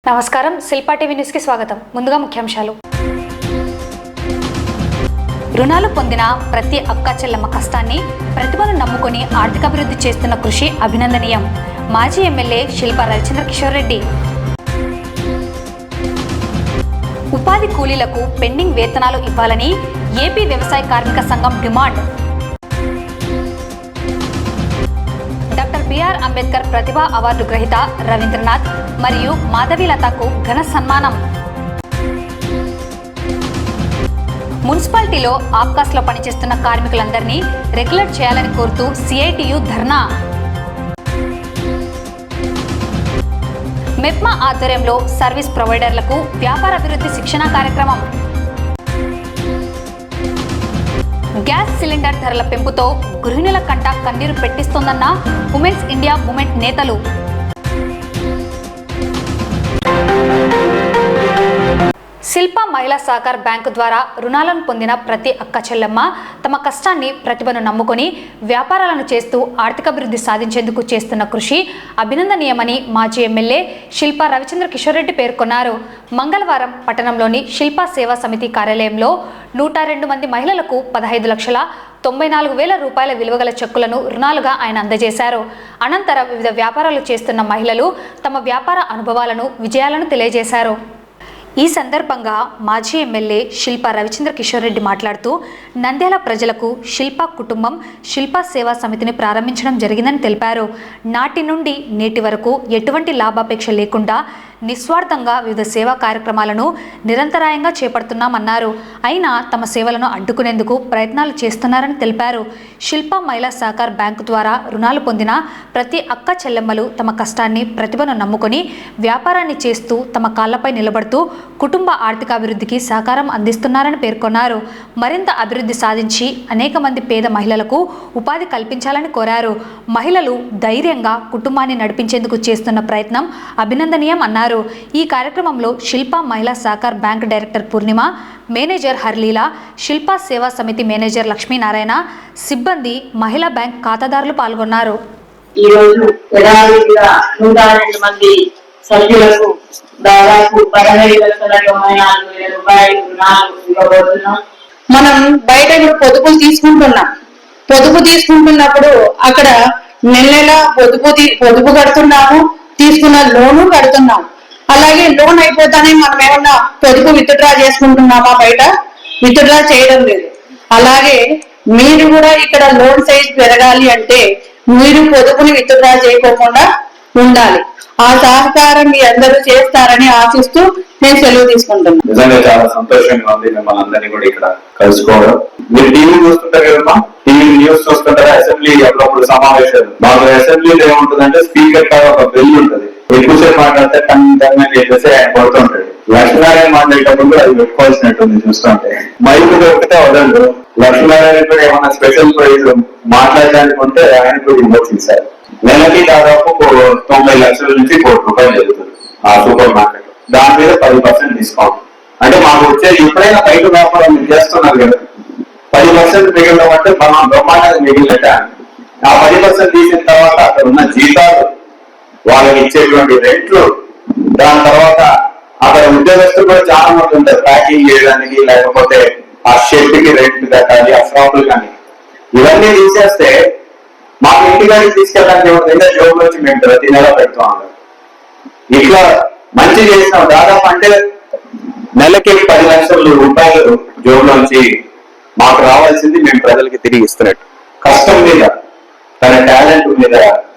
నమస్కారం, Shilpa TV news కి స్వాగతం. ముందుగా ముఖ్యాంశాలు. రుణాలు పొందిన ప్రతి అక్క చెల్లెమ్మ కష్టాన్ని ప్రతిభను నమ్ముకొని ఆర్థికాభివృద్ధి చేస్తున్న కృషి అభినందనీయం. మాజీ ఎమ్మెల్యే శిల్పా రవిచంద్ర కిషోర్ రెడ్డి. ఉపాధి కూలీలకు పెండింగ్ వేతనాలు ఇవ్వాలని ఏపీ వ్యవసాయ కార్మిక సంఘం డిమాండ్. డాక్టర్ బిఆర్ అంబేద్కర్ ప్రతిభా అవార్డు గ్రహీత రవీంద్రనాథ్ మరియు మాధవీలతకు ఘన సన్మానం. మున్సిపాలిటీలో ఆప్కాస్లో పనిచేస్తున్న కార్మికులందరినీ రెగ్యులర్ చేయాలని కోరుతూ సిఐటియు ధర్నా. మెప్మా ఆధ్వర్యంలో సర్వీస్ ప్రొవైడర్లకు వ్యాపార అభివృద్ధి శిక్షణ కార్యక్రమం. గ్యాస్ సిలిండర్ ధరల పెంపుతో గృహిణుల కంట కన్నీరు పెట్టిస్తోందన్న ఉమెన్స్ ఇండియా మూవ్మెంట్ నేతలు. శిల్పా మహిళా సహకార బ్యాంకు ద్వారా రుణాలను పొందిన ప్రతి అక్క చెల్లెమ్మ తమ కష్టాన్ని ప్రతిభను నమ్ముకొని వ్యాపారాలను చేస్తూ ఆర్థికాభివృద్ధి సాధించేందుకు చేస్తున్న కృషి అభినందనీయమని మాజీ ఎమ్మెల్యే శిల్పా రవిచంద్ర కిషోర్ రెడ్డి పేర్కొన్నారు. మంగళవారం పట్టణంలోని శిల్పా సేవా సమితి కార్యాలయంలో 102 మంది మహిళలకు 15,94,000 రూపాయల విలువగల చెక్కులను రుణాలుగా ఆయన అందజేశారు. అనంతరం వివిధ వ్యాపారాలు చేస్తున్న మహిళలు తమ వ్యాపార అనుభవాలను, విజయాలను తెలియజేశారు. ఈ సందర్భంగా మాజీ ఎమ్మెల్యే శిల్పా రవిచంద్ర కిషోర్ రెడ్డి మాట్లాడుతూ నంద్యాల ప్రజలకు శిల్పా కుటుంబం శిల్పా సేవా సమితిని ప్రారంభించడం జరిగిందని తెలిపారు. నాటి నుండి నేటి వరకు ఎటువంటి లాభాపేక్ష లేకుండా నిస్వార్థంగా వివిధ సేవా కార్యక్రమాలను నిరంతరాయంగా చేపడుతున్నామన్నారు. అయినా తమ సేవలను అడ్డుకునేందుకు ప్రయత్నాలు చేస్తున్నారని తెలిపారు. శిల్పా మహిళా సహకార బ్యాంకు ద్వారా రుణాలు పొందిన ప్రతి అక్క చెల్లెమ్మలు తమ కష్టాన్ని, ప్రతిభను నమ్ముకొని వ్యాపారాన్ని చేస్తూ తమ కాళ్లపై నిలబడుతూ కుటుంబ ఆర్థికాభివృద్ధికి సహకారం అందిస్తున్నారని పేర్కొన్నారు. మరింత అభివృద్ధి సాధించి అనేక మంది పేద మహిళలకు ఉపాధి కల్పించాలని కోరారు. మహిళలు ధైర్యంగా కుటుంబాన్ని నడిపించేందుకు చేస్తున్న ప్రయత్నం అభినందనీయం అన్నారు. ఈ కార్యక్రమంలో శిల్పా మహిళా సహకార బ్యాంక్ డైరెక్టర్ పూర్ణిమ, మేనేజర్ హర్లీలా, శిల్పా సేవా సమితి మేనేజర్ లక్ష్మీనారాయణ, సిబ్బంది, మహిళా బ్యాంక్ ఖాతాదారులు పాల్గొన్నారు. ఈరోజు 102 మంది సభ్యులకు దాదాపు 15,94,000 రూపాయలు రుణాలు ఇవ్వబోతున్నాం. మనం బయట పొదుపులు తీసుకుంటున్నాం. పొదుపు తీసుకుంటున్నప్పుడు అక్కడ నెల పొదుపు కడుతున్నాము, తీసుకున్న లోను కడుతున్నాం. అలాగే లోన్ అయిపోతానే మనం ఏమన్నా పొదుపు విత్డ్రా చేసుకుంటున్నామా? బయట విత్డ్రా చేయడం లేదు. అలాగే మీరు కూడా ఇక్కడ లోన్ సైజ్ పెరగాలి అంటే మీరు పొదుపుని విత్డ్రా చేయకోకుండా ఉండాలి. ఆ సహకారం మీ అందరూ చేస్తారని ఆశిస్తూ నేను సెలవు తీసుకుంటున్నాను. నిజంగా చాలా సంతోషంగా ఉంది మిమ్మల్ని అందరినీ కూడా ఇక్కడ కలుసుకోవడం. మీరు టీవీ చూస్తుంటారు కదమ్మా, టీవీ న్యూస్ చూస్తుంటారా? అసెంబ్లీ అప్పుడప్పుడు సమావేశాలు. మాకు అసెంబ్లీలో ఏముంటుందంటే స్పీకర్ కాదు, ఒక బెల్ ఉంటుంది. ఎక్కువసేపు మాట్లాడితే కన్నా చెప్పేసి ఆయన పడుతుంటాడు. లక్ష్మీనారాయణ మాట్లాడేటప్పుడు కూడా అది పెట్టుకోవాల్సినట్టుంది చూస్తుంటే. మైకు దొరికితే వదలదు. లక్ష్మీనారాయణ కూడా ఏమన్నా స్పెషల్ ప్రైజ్ మాట్లాడడానికి ఉంటే ఆయన కూడా ఇవ్వచ్చు ఇస్తారు. నెలకి దాదాపు 90 లక్షల నుంచి 1 కోటి రూపాయలు జరుగుతుంది ఆ సూపర్ మార్కెట్. దాని మీద 10% డిస్కౌంట్. అంటే మాకు వచ్చే ఎప్పుడైనా బయట వ్యాపారం మీరు చేస్తున్నారు కదా, 10% మిగిలిన అంటే మనం బ్రహ్మాండంగా మిగిలినట. ఆ 10% తీసిన తర్వాత అక్కడ ఉన్న జీతాలు, వాళ్ళకి ఇచ్చేటువంటి రెంట్లు, దాని తర్వాత అక్కడ ఉద్యోగస్తులు కూడా చాలా మంది ఉంటారు ప్యాకింగ్ చేయడానికి, లేకపోతే ఆ షెడ్కి రెంట్ కట్టాలి, ఆ షాపులు కానీ. ఇవన్నీ తీసేస్తే మాకు ఇంటికాడికి తీసుకెళ్ళడానికి ఏమైనా జోబులు వచ్చి మేము ప్రతి నెల పెడుతూ ఉంటాం. ఇట్లా మంచి చేసినాం. దాదాపు అంటే నెలకి 10 లక్షల రూపాయలు జోబులోంచి మాకు రావాల్సింది మేము ప్రజలకి తిరిగి ఇస్తున్నట్టు. కష్టం మీద, తన టాలెంట్ మీద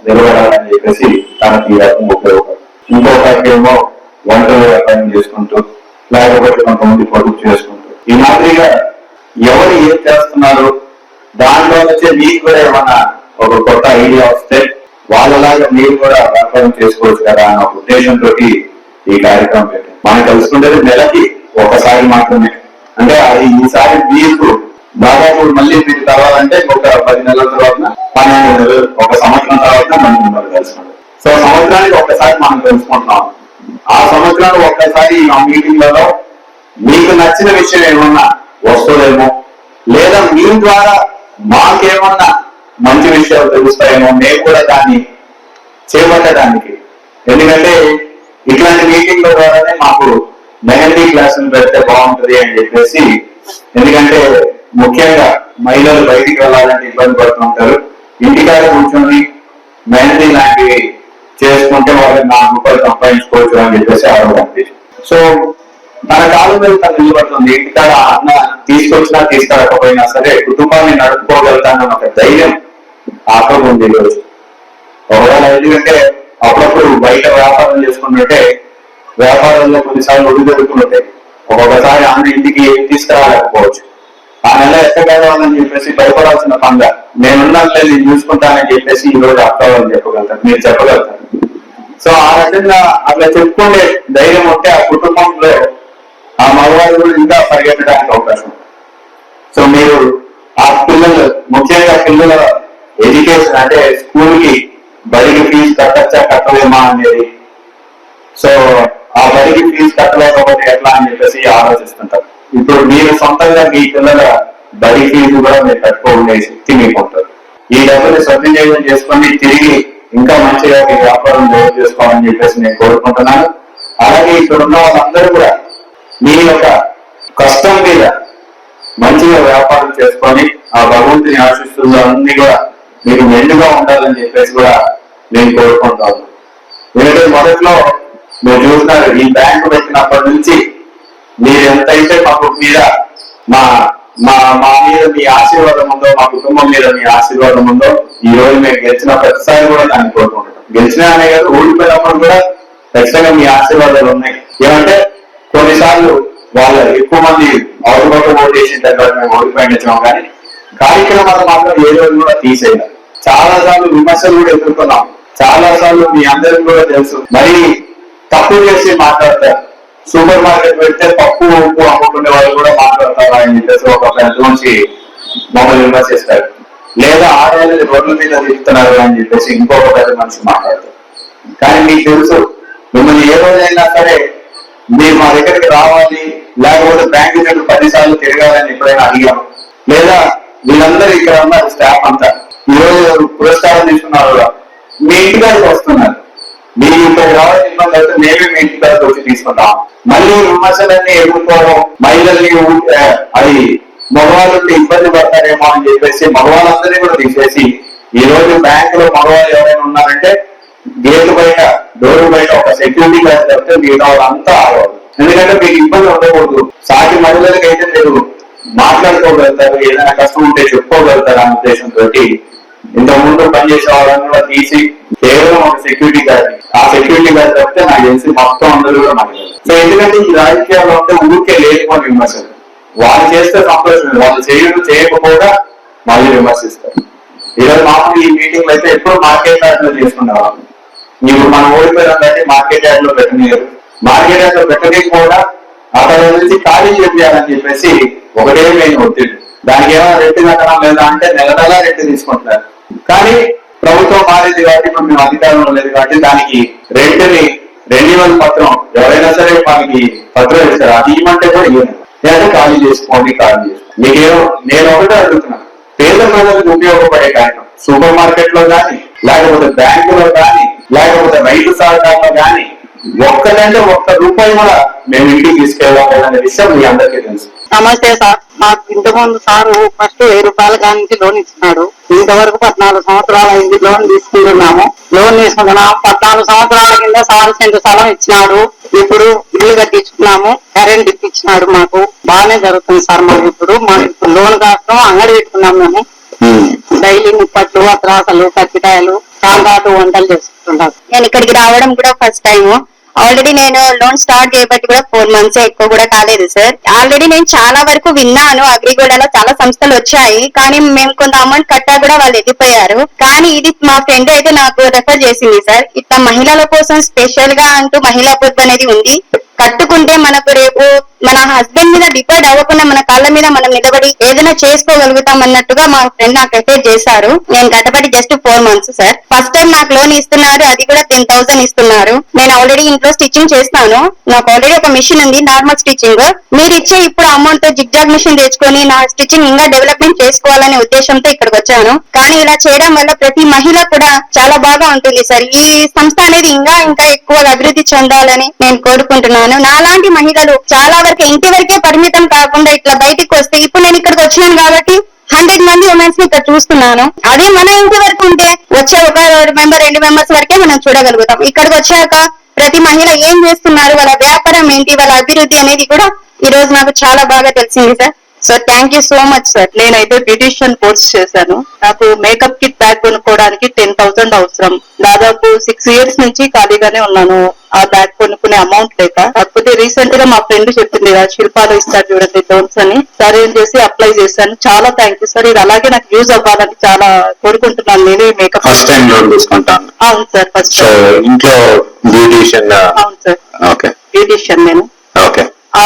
నిలబడాలని చెప్పేసి తనకి ఉపయోగపడు. ఇంకొకరికేమో వంటలు వ్యాపారం చేసుకుంటూ, లేకపోతే కొంతమంది పొదుపు చేసుకుంటూ, ఈ మాదిరిగా ఎవరు ఏం చేస్తున్నారు దాంట్లో వచ్చే మీకు కూడా ఏమన్నా ఒక కొత్త ఐడియా వస్తే వాళ్ళలాగా మీరు కూడా వ్యాపారం చేసుకోవచ్చు కదా అన్న ఉద్దేశంతో ఈ కార్యక్రమం పెట్టారు. మనం కలుసుకుంటే నెలకి ఒకసారి మాత్రమే. అంటే అది ఈసారి మీకు దాదాపు మళ్ళీ మీకు కావాలంటే ఒక 10 నెలల తర్వాత, 12 నెలలు, 1 సంవత్సరం తర్వాత మనం మిమ్మల్ని కలుసుకుంటాం. సో సంవత్సరానికి ఒక్కసారి మనం తెలుసుకుంటున్నాం. ఆ సంవత్సరానికి ఒక్కసారి ఆ మీటింగ్లలో మీకు నచ్చిన విషయం ఏమన్నా వస్తుందేమో, లేదా మీ ద్వారా మాకేమన్నా మంచి విషయాలు తెలుస్తాయేమో, మేము కూడా దాన్ని చేపట్టడానికి. ఎందుకంటే ఇట్లాంటి మీటింగ్ల ద్వారానే మాకు మెహందీ క్లాసులు పెడితే బాగుంటది అని చెప్పేసి, ఎందుకంటే ముఖ్యంగా మహిళలు బయటికి వెళ్ళాలంటే ఇబ్బంది పడుతూ ఉంటారు. ఇంటికాడ కూర్చొని మెహందీ లాంటివి చేసుకుంటే వాళ్ళకి 4 రూపాయలు సంపాదించుకోవచ్చు అని చెప్పేసి ఆలోచన. సో తన కాలం మీద తను నిలబడుతుంది. ఇంటికాడ అన్న తీసుకొచ్చినా తీసుకురాకపోయినా సరే కుటుంబాన్ని నడుపుకోగలుగుతానన్న ఒక ధైర్యం ఆకలి ఉంది ఈరోజు. ఒకవేళ ఎందుకంటే అప్పుడప్పుడు బయట వ్యాపారం చేసుకుంటుంటే వ్యాపారంలో కొన్నిసార్లు ఒడి జరుగుతుంటాయి. ఒక్కొక్కసారి అన్న ఇంటికి తీసుకురాలేకపోవచ్చు. ఆ నెల ఎక్కగలవాలని చెప్పేసి భయపడాల్సిన పండుగ నేనున్నానులే నేను చూసుకుంటానని చెప్పేసి ఈ రోజు అక్కవాలని చెప్పగలుగుతారు, మీరు చెప్పగలుగుతారు. సో ఆ రకంగా అట్లా చెప్పుకునే ధైర్యం ఉంటే ఆ కుటుంబంలో ఆ మగవాళ్ళు కూడా ఇంకా పరిగెత్తడానికి అవకాశం. సో మీరు ఆ పిల్లలు, ముఖ్యంగా పిల్లల ఎడ్యుకేషన్ అంటే స్కూల్ కి బడికి ఫీజు కట్టచ్చా కట్టలేమా అనేది, సో ఆ బడికి ఫీజు కట్టలేకపోతే ఎట్లా అని చెప్పేసి ఆలోచిస్తుంటారు. ఇప్పుడు మీరు సొంతంగా మీ పిల్లల బడి ఫీజు కూడా మీరు కట్టుకోనే శక్తి మీకు ఉంటుంది. ఈ డబ్బుని సద్వినియోగం చేసుకొని తిరిగి ఇంకా మంచిగా మీ వ్యాపారం డెవలప్ చేసుకోవాలని చెప్పేసి నేను కోరుకుంటున్నాను. అలాగే ఇక్కడ ఉన్న వాళ్ళందరూ కూడా మీ యొక్క కష్టం మీద మంచిగా వ్యాపారం చేసుకొని ఆ భగవంతుని ఆశిస్తున్న అన్ని కూడా మీకు మెండుగా ఉండాలని చెప్పేసి కూడా నేను కోరుకుంటాను. ఎందుకంటే మొదట్లో మీరు చూస్తున్నారు, ఈ బ్యాంకు పెట్టినప్పటి నుంచి మీరు ఎంతైతే మాకు మీద మా మా మా మీద మీ ఆశీర్వాదం ఉందో, మా కుటుంబం మీద మీ ఆశీర్వాదం ఉందో, ఈ రోజు మేము గెలిచిన ప్రతిసారి కూడా దాన్ని కోరుకుంటున్నాం. గెలిచినా అనే కాదు, ఓడిపోయినప్పుడు కూడా ఖచ్చితంగా మీ ఆశీర్వాదాలు ఉన్నాయి. ఏమంటే కొన్నిసార్లు వాళ్ళ ఎక్కువ మంది అవుట్బోట్ ఓటు చేసిన తర్వాత మేము ఓడిపోయించాం, కానీ కార్యక్రమాలు మాత్రం ఏ రోజు కూడా తీసేయాలి. చాలా సార్లు విమర్శలు కూడా ఎదుర్కొన్నాం, చాలా సార్లు మీ అందరికి కూడా తెలుసు. మరి తప్పు చేసి మాట్లాడతారు. సూపర్ మార్కెట్ పెడితే పప్పు ఉప్పు అమ్ముకునే వాళ్ళు కూడా మాట్లాడతారు అని చెప్పేసి ఒక పెద్ద నుంచి మమ్మల్ని విమర్శిస్తారు. లేదా ఆడవాళ్ళని రోడ్ల మీద తిప్పుతున్నారు అని చెప్పేసి ఇంకొక పెద్ద మనిషి మాట్లాడతారు. కానీ మీకు తెలుసు, మిమ్మల్ని ఏ రోజైనా సరే మీరు మా దగ్గరికి రావాలి, లేకపోతే బ్యాంకు దగ్గర 10 సార్లు తిరగాలని ఎప్పుడైనా అడిగాం. లేదా వీళ్ళందరూ ఇక్కడ ఉన్నారు స్టాఫ్ అంతా, ఈ రోజు పురస్కారం తీసుకున్నారు, మీ ఇంటికాడికి వస్తున్నారు. మీరు ఇక్కడ రావాలని ఇబ్బంది అయితే మేమే మీ ఇంటికాడికి వచ్చి తీసుకుంటాం. మళ్ళీ విమర్శలన్నీ ఎదుర్కోవడం, మహిళల్ని అది మగవాళ్ళకి ఇబ్బంది పడతారేమో అని చెప్పేసి మగవాళ్ళందరినీ కూడా తీసేసి ఈ రోజు బ్యాంకులో మగవాళ్ళు ఎవరైనా ఉన్నారంటే గేటు బయట, డోర్ బయట ఒక సెక్యూరిటీ గార్డ్ చెప్తే మిగతా వాళ్ళంతా ఆడవాలి. ఎందుకంటే మీకు ఇబ్బంది ఉండకూడదు. సాటి మహిళలకి అయితే మీరు మాట్లాడుకోగలుగుతారు, ఏదైనా కష్టం ఉంటే చెప్పుకోగలుగుతారు అనే ఉద్దేశంతో ఇంతకుముందు పనిచేసే వాళ్ళని కూడా తీసి కేవలం ఒక సెక్యూరిటీ గార్డ్, ఆ సెక్యూరిటీ గార్డ్ చెప్తే నాకు తెలిసి మొత్తం అందరూ కూడా మాట్లాడారు. సో ఎందుకంటే ఈ రాజకీయాల్లో ఉంటే ఊరికే లేకపోతే విమర్శలు, వాళ్ళు చేస్తే సంతోషం, వాళ్ళు చేయకపోగా మళ్ళీ విమర్శిస్తారు. ఈరోజు మామూలు ఈ మీటింగ్లు అయితే ఎప్పుడు మార్కెట్ యార్డ్ లో చేసుకున్నారు. ఇప్పుడు మనం ఓడిపోయారంటే మార్కెట్ యార్డ్ లో పెట్టనీయరు. మార్కెట్ యార్డ్ లో పెట్టకపోగా అక్కడ నుంచి ఖాళీ చేయాలని చెప్పేసి ఒకటే మెయిన్ ఒత్తిడి. దానికి ఏమైనా రెట్టు కట్టడం లేదా అంటే నెల రెట్టు తీసుకుంటున్నారు. కానీ ప్రభుత్వం మారింది కాబట్టి, ఇప్పుడు మేము అధికారంలో లేదు కాబట్టి దానికి రెంట్ని రెన్యువల్ పత్రం ఎవరైనా సరే మనకి పత్రం ఇస్తారు, అది ఇవ్వమంటే కూడా ఇవ్వను. లేదా ఖాళీ చేసుకోండి. మీకేమో నేను ఒకటే అడుగుతున్నాను, పేద ప్రజలకు ఉపయోగపడే కార్యక్రమం సూపర్ మార్కెట్ లో కానీ, లేకపోతే బ్యాంకులో కానీ, లేకపోతే రైతు సహకారంలో కానీ ఒక్కటంటే ₹1 కూడా మేము ఇంటికి తీసుకెళ్ళాలనే విషయం మీ అందరికీ తెలుసు. నమస్తే సార్, మాకు ఇంతకుముందు సారు ఫస్ట్ ₹1000 కానీ లోన్ ఇచ్చినాడు. ఇంతవరకు 14 సంవత్సరాలు అయింది లోన్ తీసుకుంటున్నాము. 14 సంవత్సరాల కింద సారు సెంటు స్థలం ఇచ్చినాడు. ఇప్పుడు ఇల్లు కట్టించుకున్నాము, కరెంట్ ఇప్పించినాడు. మాకు బాగానే జరుగుతుంది సార్. మాకు లోన్ కోసం అంగడి పెట్టుకున్నాం. మేము డైలీ ముప్పట్లు, అత్రాసలు, కత్తికాయలు, కాంతాటు వంటలు చేసుకుంటున్నాం. నేను ఇక్కడికి రావడం కూడా ఫస్ట్ టైం. ఆల్రెడీ నేను లోన్ స్టార్ట్ చేయబట్టి కూడా 4 months ఎక్కువ కూడా కాలేదు సార్. ఆల్రెడీ నేను చాలా వరకు విన్నాను, అగ్రిగోడలో చాలా సంస్థలు వచ్చాయి, కానీ మేము కొంత అమౌంట్ కట్టా కూడా వాళ్ళు వెళ్ళిపోయారు. కానీ ఇది మా ఫ్రెండ్ అయితే నాకు రెఫర్ చేసింది సార్. ఇట్లా మహిళల కోసం స్పెషల్ గా అంటూ మహిళా పొదుపు అనేది ఉంది. కట్టుకుంటే మనకు రేపు మన హస్బెండ్ మీద డిపెండ్ అవ్వకుండా మన కాళ్ళ మీద మనం నిలబడి ఏదైనా చేసుకోగలుగుతాం అన్నట్టుగా మా ఫ్రెండ్ నాకు రిఫర్ చేశారు. నేను కట్టబడి just 4 months sir. First time నాకు లోన్ ఇస్తున్నారు, అది కూడా 10,000 ఇస్తున్నారు. నేను ఆల్రెడీ ఇంట్లో స్టిచ్చింగ్ చేస్తాను, నాకు ఆల్రెడీ ఒక మిషన్ ఉంది నార్మల్ స్టిచ్చింగ్. మీరు ఇచ్చే ఇప్పుడు అమౌంట్ తో జిగ్జాగ్ మిషన్ తెచ్చుకొని నా స్టిచ్చింగ్ ఇంకా డెవలప్మెంట్ చేసుకోవాలనే ఉద్దేశంతో ఇక్కడికి వచ్చాను. కానీ ఇలా చేయడం వల్ల ప్రతి మహిళ కూడా చాలా బాగా ఉంటుంది సార్. ఈ సంస్థ అనేది ఇంకా ఎక్కువగా అభివృద్ధి చెందాలని నేను కోరుకుంటున్నాను. నాలాంటి మహిళలు చాలా వరకు ఇంటి వరకే పరిమితం కాకుండా ఇట్లా బయటికి వస్తే, ఇప్పుడు నేను ఇక్కడికి వచ్చాను కాబట్టి 100 మంది ఉమెన్స్ ని ఇక్కడ చూస్తున్నాను. అదే మన ఇంటి వరకు ఉంటే వచ్చే ఒక మెంబర్ 2 మెంబర్స్ వరకే మనం చూడగలుగుతాం. ఇక్కడికి వచ్చాక ప్రతి మహిళ ఏం చేస్తున్నారు, వాళ్ళ వ్యాపారం ఏంటి, వాళ్ళ అభివృద్ధి అనేది కూడా ఈ రోజు నాకు చాలా బాగా తెలిసింది sir. So thank you so much sir. నేనైతే బ్యూటిషియన్ కోర్స్ చేశాను. నాకు మేకప్ కిట్ బ్యాగ్ కొనుక్కోవడానికి 10,000 అవసరం. దాదాపు 6 years నుంచి ఖాళీగానే ఉన్నాను ఆ బ్యాగ్ కొనుక్కునే అమౌంట్ లేక. కాకపోతే రీసెంట్ గా మా ఫ్రెండ్ చెప్పింది శిల్పాలో ఇస్తారు చూడండి లోన్స్ అని, సరే అని చేసి అప్లై చేశాను. చాలా థ్యాంక్ యూ సార్. ఇది అలాగే నాకు యూజ్ అవ్వాలని చాలా కోరుకుంటున్నాను. నేనే మేకప్ ఫస్ట్ టైం లోన్ తీసుకుంటాను. అవును సార్, ఫస్ట్ సో ఇంట్లో బ్యూటిషియన్. అవును సార్, ఓకే, బ్యూటిషియన్ నేను. ఓకే. ఆ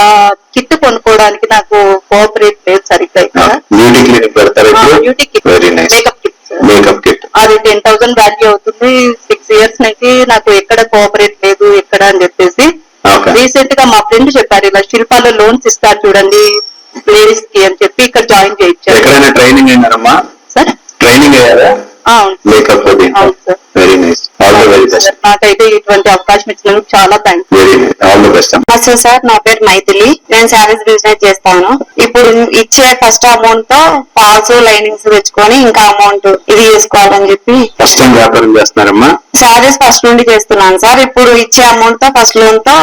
కిట్ కొనుక్కోవడానికి నాకు కోఆపరేట్ లేదు సరిగ్గా ఇక్కడ. బ్యూటీ క్లినిక్ పెడతారు. Beauty kit, very nice. Makeup kit, makeup kit అది 10,000 వాల్యూ అవుతుంది. 6 years నుంచి నాకు ఎక్కడ కోఆపరేట్ లేదు ఎక్కడ అని చెప్పేసి రీసెంట్ గా మా ఫ్రెండ్ చెప్పారు, ఇలా శిల్పాలో లోన్స్ ఇస్తారు చూడండి లేడీస్ కి అని చెప్పి ఇక్కడ జాయిన్ చేయించారు. ఎక్కడైనా ట్రైనింగ్ అయినారమ్మా? సార్ ట్రైనింగ్ అయ్యారా? అవును మేకప్. అవును sir. Very nice. All the very best. నాకైతే ఇటువంటి అవకాశం ఇచ్చినందుకు చాలా thanks. Very nice, all the best. నమస్తే సార్, నా పేరు మైథిలి. నేను శారీస్ బిజినెస్ చేస్తాను. ఇప్పుడు ఇచ్చే ఫస్ట్ అమౌంట్ తో ఫాల్స్ లైనింగ్స్ తెచ్చుకొని ఇంకా అమౌంట్ ఇది చేసుకోవాలని చెప్పి ఫస్ట్ టైం వ్యాపారం చేస్తున్నారమ్మా? శారీస్ ఫస్ట్ నుండి చేస్తున్నాను సార్. ఇప్పుడు ఇచ్చే అమౌంట్ తో ఫస్ట్ లోన్ తో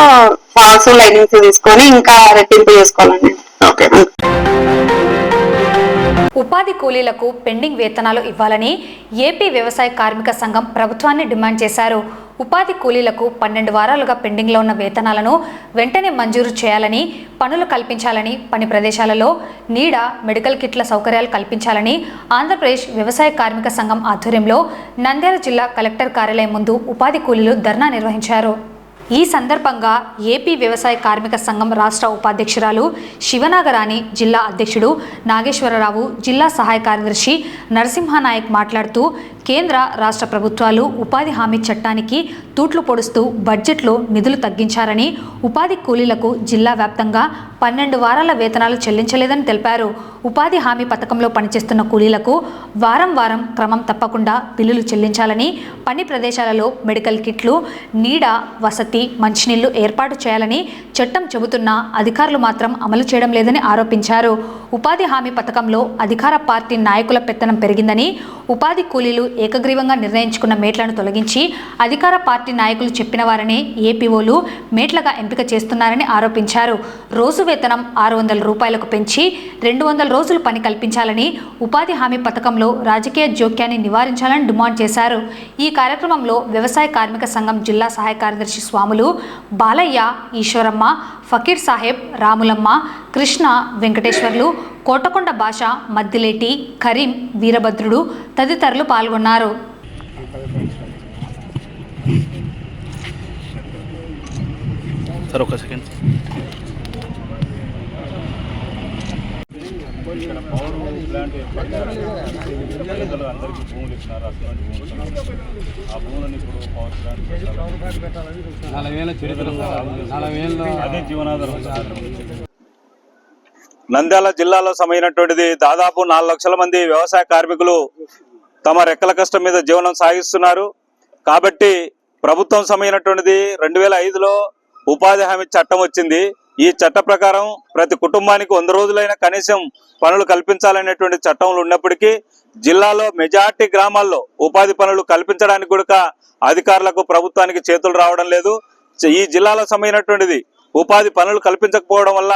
ఫాల్స్ లైనింగ్స్ తీసుకొని ఇంకా రెట్టింపు చేసుకోవాలండి. ఓకే. ఉపాధి కూలీలకు పెండింగ్ వేతనాలు ఇవ్వాలని ఏపీ వ్యవసాయ కార్మిక సంఘం ప్రభుత్వాన్ని డిమాండ్ చేశారు. ఉపాధి కూలీలకు 12 వారాలుగా పెండింగ్లో ఉన్న వేతనాలను వెంటనే మంజూరు చేయాలని, పనులు కల్పించాలని, పని ప్రదేశాలలో నీడ, మెడికల్ కిట్ల సౌకర్యాలు కల్పించాలని ఆంధ్రప్రదేశ్ వ్యవసాయ కార్మిక సంఘం ఆధ్వర్యంలో నంద్యాల జిల్లా కలెక్టర్ కార్యాలయం ముందు ఉపాధి కూలీలు ధర్నా నిర్వహించారు. ఈ సందర్భంగా ఏపీ వ్యవసాయ కార్మిక సంఘం రాష్ట్ర ఉపాధ్యక్షురాలు శివనాగరాణి, జిల్లా అధ్యక్షుడు నాగేశ్వరరావు, జిల్లా సహాయ కార్యదర్శి నరసింహానాయక్ మాట్లాడుతూ కేంద్ర రాష్ట్ర ప్రభుత్వాలు ఉపాధి హామీ చట్టానికి తూట్లు పొడుస్తూ బడ్జెట్లో నిధులు తగ్గించారని, ఉపాధి కూలీలకు జిల్లా వ్యాప్తంగా 12 వారాల వేతనాలు చెల్లించలేదని తెలిపారు. ఉపాధి హామీ పథకంలో పనిచేస్తున్న కూలీలకు వారం క్రమం తప్పకుండా బిల్లులు చెల్లించాలని, పని ప్రదేశాలలో మెడికల్ కిట్లు, నీడ, వసతి, మంచినీళ్లు ఏర్పాటు చేయాలని చట్టం చెబుతున్నా అధికారులు మాత్రం అమలు చేయడం లేదని ఆరోపించారు. ఉపాధి హామీ పథకంలో అధికార పార్టీ నాయకుల పెత్తనం పెరిగిందని, ఉపాధి కూలీలు ఏకగ్రీవంగా నిర్ణయించుకున్న మేట్లను తొలగించి అధికార పార్టీ నాయకులు చెప్పిన వారనే ఏపీఓలు మేట్లుగా ఎంపిక చేస్తున్నారని ఆరోపించారు. రోజు వేతనం 600 రూపాయలకు పెంచి 200 రోజులు పని కల్పించాలని, ఉపాధి హామీ పథకంలో రాజకీయ జోక్యాన్ని నివారించాలని డిమాండ్ చేశారు. ఈ కార్యక్రమంలో వ్యవసాయ కార్మిక సంఘం జిల్లా సహాయ కార్యదర్శి స్వాములు, బాలయ్య, ఈశ్వరమ్మ, ఫకీర్ సాహెబ్, రాములమ్మ, కృష్ణ, వెంకటేశ్వర్లు, కోటకొండ భాష, మద్దిలేటి, కరీం, వీరభద్రుడు తదితరులు పాల్గొన్నారు. సార్ ఒక సెకండ్. ఇక్కడ పవర్ ప్లాంట్ పేదలు అందరికీ భూములు ఇస్తున్నారు, అటువంటి భూములు ఇస్తున్నారు. ఆ భూములను ఇప్పుడు పవర్ ప్లాంట్ పెట్టాలని 4,000 చరిత్ర, 4,000 అదే జీవనాధారం. నంద్యాల జిల్లాలో సమమైనటువంటిది దాదాపు 4 లక్షల మంది వ్యవసాయ కార్మికులు తమ రెక్కల కష్టం మీద జీవనం సాగిస్తున్నారు. కాబట్టి ప్రభుత్వం సమమైనటువంటిది 2005లో ఉపాధి హామీ చట్టం వచ్చింది. ఈ చట్ట ప్రకారం ప్రతి కుటుంబానికి 100 రోజులైన కనీసం పనులు కల్పించాలనేటువంటి చట్టంలో ఉన్నప్పటికీ జిల్లాలో మెజార్టీ గ్రామాల్లో ఉపాధి పనులు కల్పించడానికి కూడా అధికారులకు, ప్రభుత్వానికి చేతులు రావడం లేదు. ఈ జిల్లాలో సమమైనటువంటిది ఉపాధి పనులు కల్పించకపోవడం వల్ల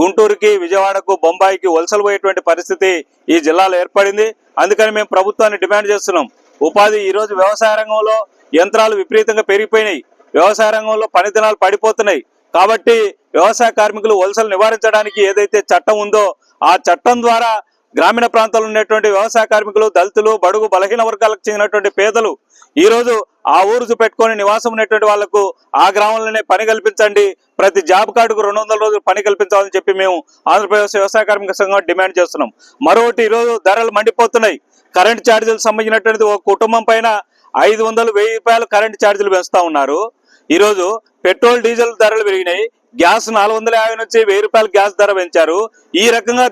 గుంటూరుకి, విజయవాడకు, బొంబాయికి వలసలు పోయేటువంటి పరిస్థితి ఈ జిల్లాలో ఏర్పడింది. అందుకని మేము ప్రభుత్వాన్ని డిమాండ్ చేస్తున్నాం. ఉపాధి ఈరోజు వ్యవసాయ రంగంలో యంత్రాలు విపరీతంగా పెరిగిపోయినాయి, వ్యవసాయ రంగంలో పని దినాలు పడిపోతున్నాయి. కాబట్టి వ్యవసాయ కార్మికులు వలసలు నివారించడానికి ఏదైతే చట్టం ఉందో ఆ చట్టం ద్వారా గ్రామీణ ప్రాంతాల్లో ఉన్నటువంటి వ్యవసాయ కార్మికులు, దళితులు, బడుగు బలహీన వర్గాలకు చెందినటువంటి పేదలు ఈ రోజు ఆ ఊరు పెట్టుకొని నివాసం ఉన్నటువంటి వాళ్లకు ఆ గ్రామంలోనే పని కల్పించండి, ప్రతి జాబ్ కార్డుకు 200 రోజులు పని కల్పించాలని చెప్పి మేము ఆంధ్రప్రదేశ్ వ్యవసాయ కార్మిక సంఘం డిమాండ్ చేస్తున్నాం. మరొకటి, ఈరోజు ధరలు మండిపోతున్నాయి. కరెంట్ ఛార్జీలు సంబంధించినటువంటి ఒక కుటుంబం పైన 500-1000 రూపాయలు కరెంట్ ఛార్జీలు పెంచుతా ఉన్నారు. ఈరోజు పెట్రోల్ డీజిల్ ధరలు పెరిగినాయి. గ్యాస్ 450 నుంచి 1000 రూపాయలు గ్యాస్ ధర పెంచారు. ఈ రకంగా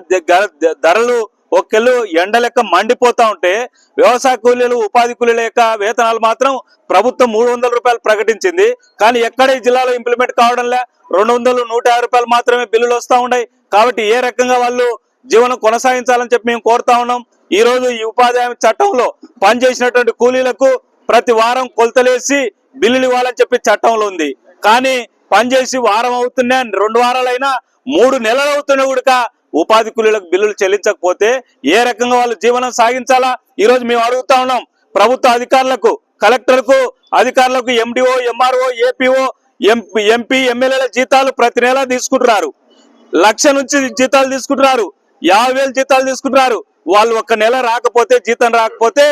ధరలు ఒక్కెళ్ళు ఎండ లెక్క మండిపోతా ఉంటే వ్యవసాయ కూలీలు, ఉపాధి కూలీల యొక్క వేతనాలు మాత్రం ప్రభుత్వం 300 రూపాయలు ప్రకటించింది. కానీ ఎక్కడ ఈ జిల్లాలో ఇంప్లిమెంట్ కావడంలే. 200-150 రూపాయలు మాత్రమే బిల్లులు వస్తూ ఉన్నాయి. కాబట్టి ఏ రకంగా వాళ్ళు జీవనం కొనసాగించాలని చెప్పి మేము కోరుతా ఉన్నాం. ఈ రోజు ఈ ఉపాధి హామీ చట్టంలో పనిచేసినటువంటి కూలీలకు ప్రతి వారం కొలతలేసి బిల్లులు ఇవ్వాలని చెప్పి చట్టంలో ఉంది. కానీ పనిచేసి వారం అవుతున్నా, 2 వారాలైనా, 3 నెలలు అవుతున్నా కూడా ఉపాధి కూలీలకు బిల్లులు చెల్లించకపోతే ఏ రకంగా వాళ్ళు జీవనం సాగించాలా? ఈ రోజు మేము అడుగుతా ఉన్నాం ప్రభుత్వ అధికారులకు, కలెక్టర్కు, అధికారులకు, ఎండిఓ, ఎంఆర్ఓ, ఏపీఓ, ఎంపీ, ఎమ్మెల్యేల జీతాలు ప్రతి నెల తీసుకుంటున్నారు. 1,00,000 నుంచి జీతాలు తీసుకుంటున్నారు, 50,000 జీతాలు తీసుకుంటున్నారు. వాళ్ళు ఒక్క నెల రాకపోతే, జీతం రాకపోతే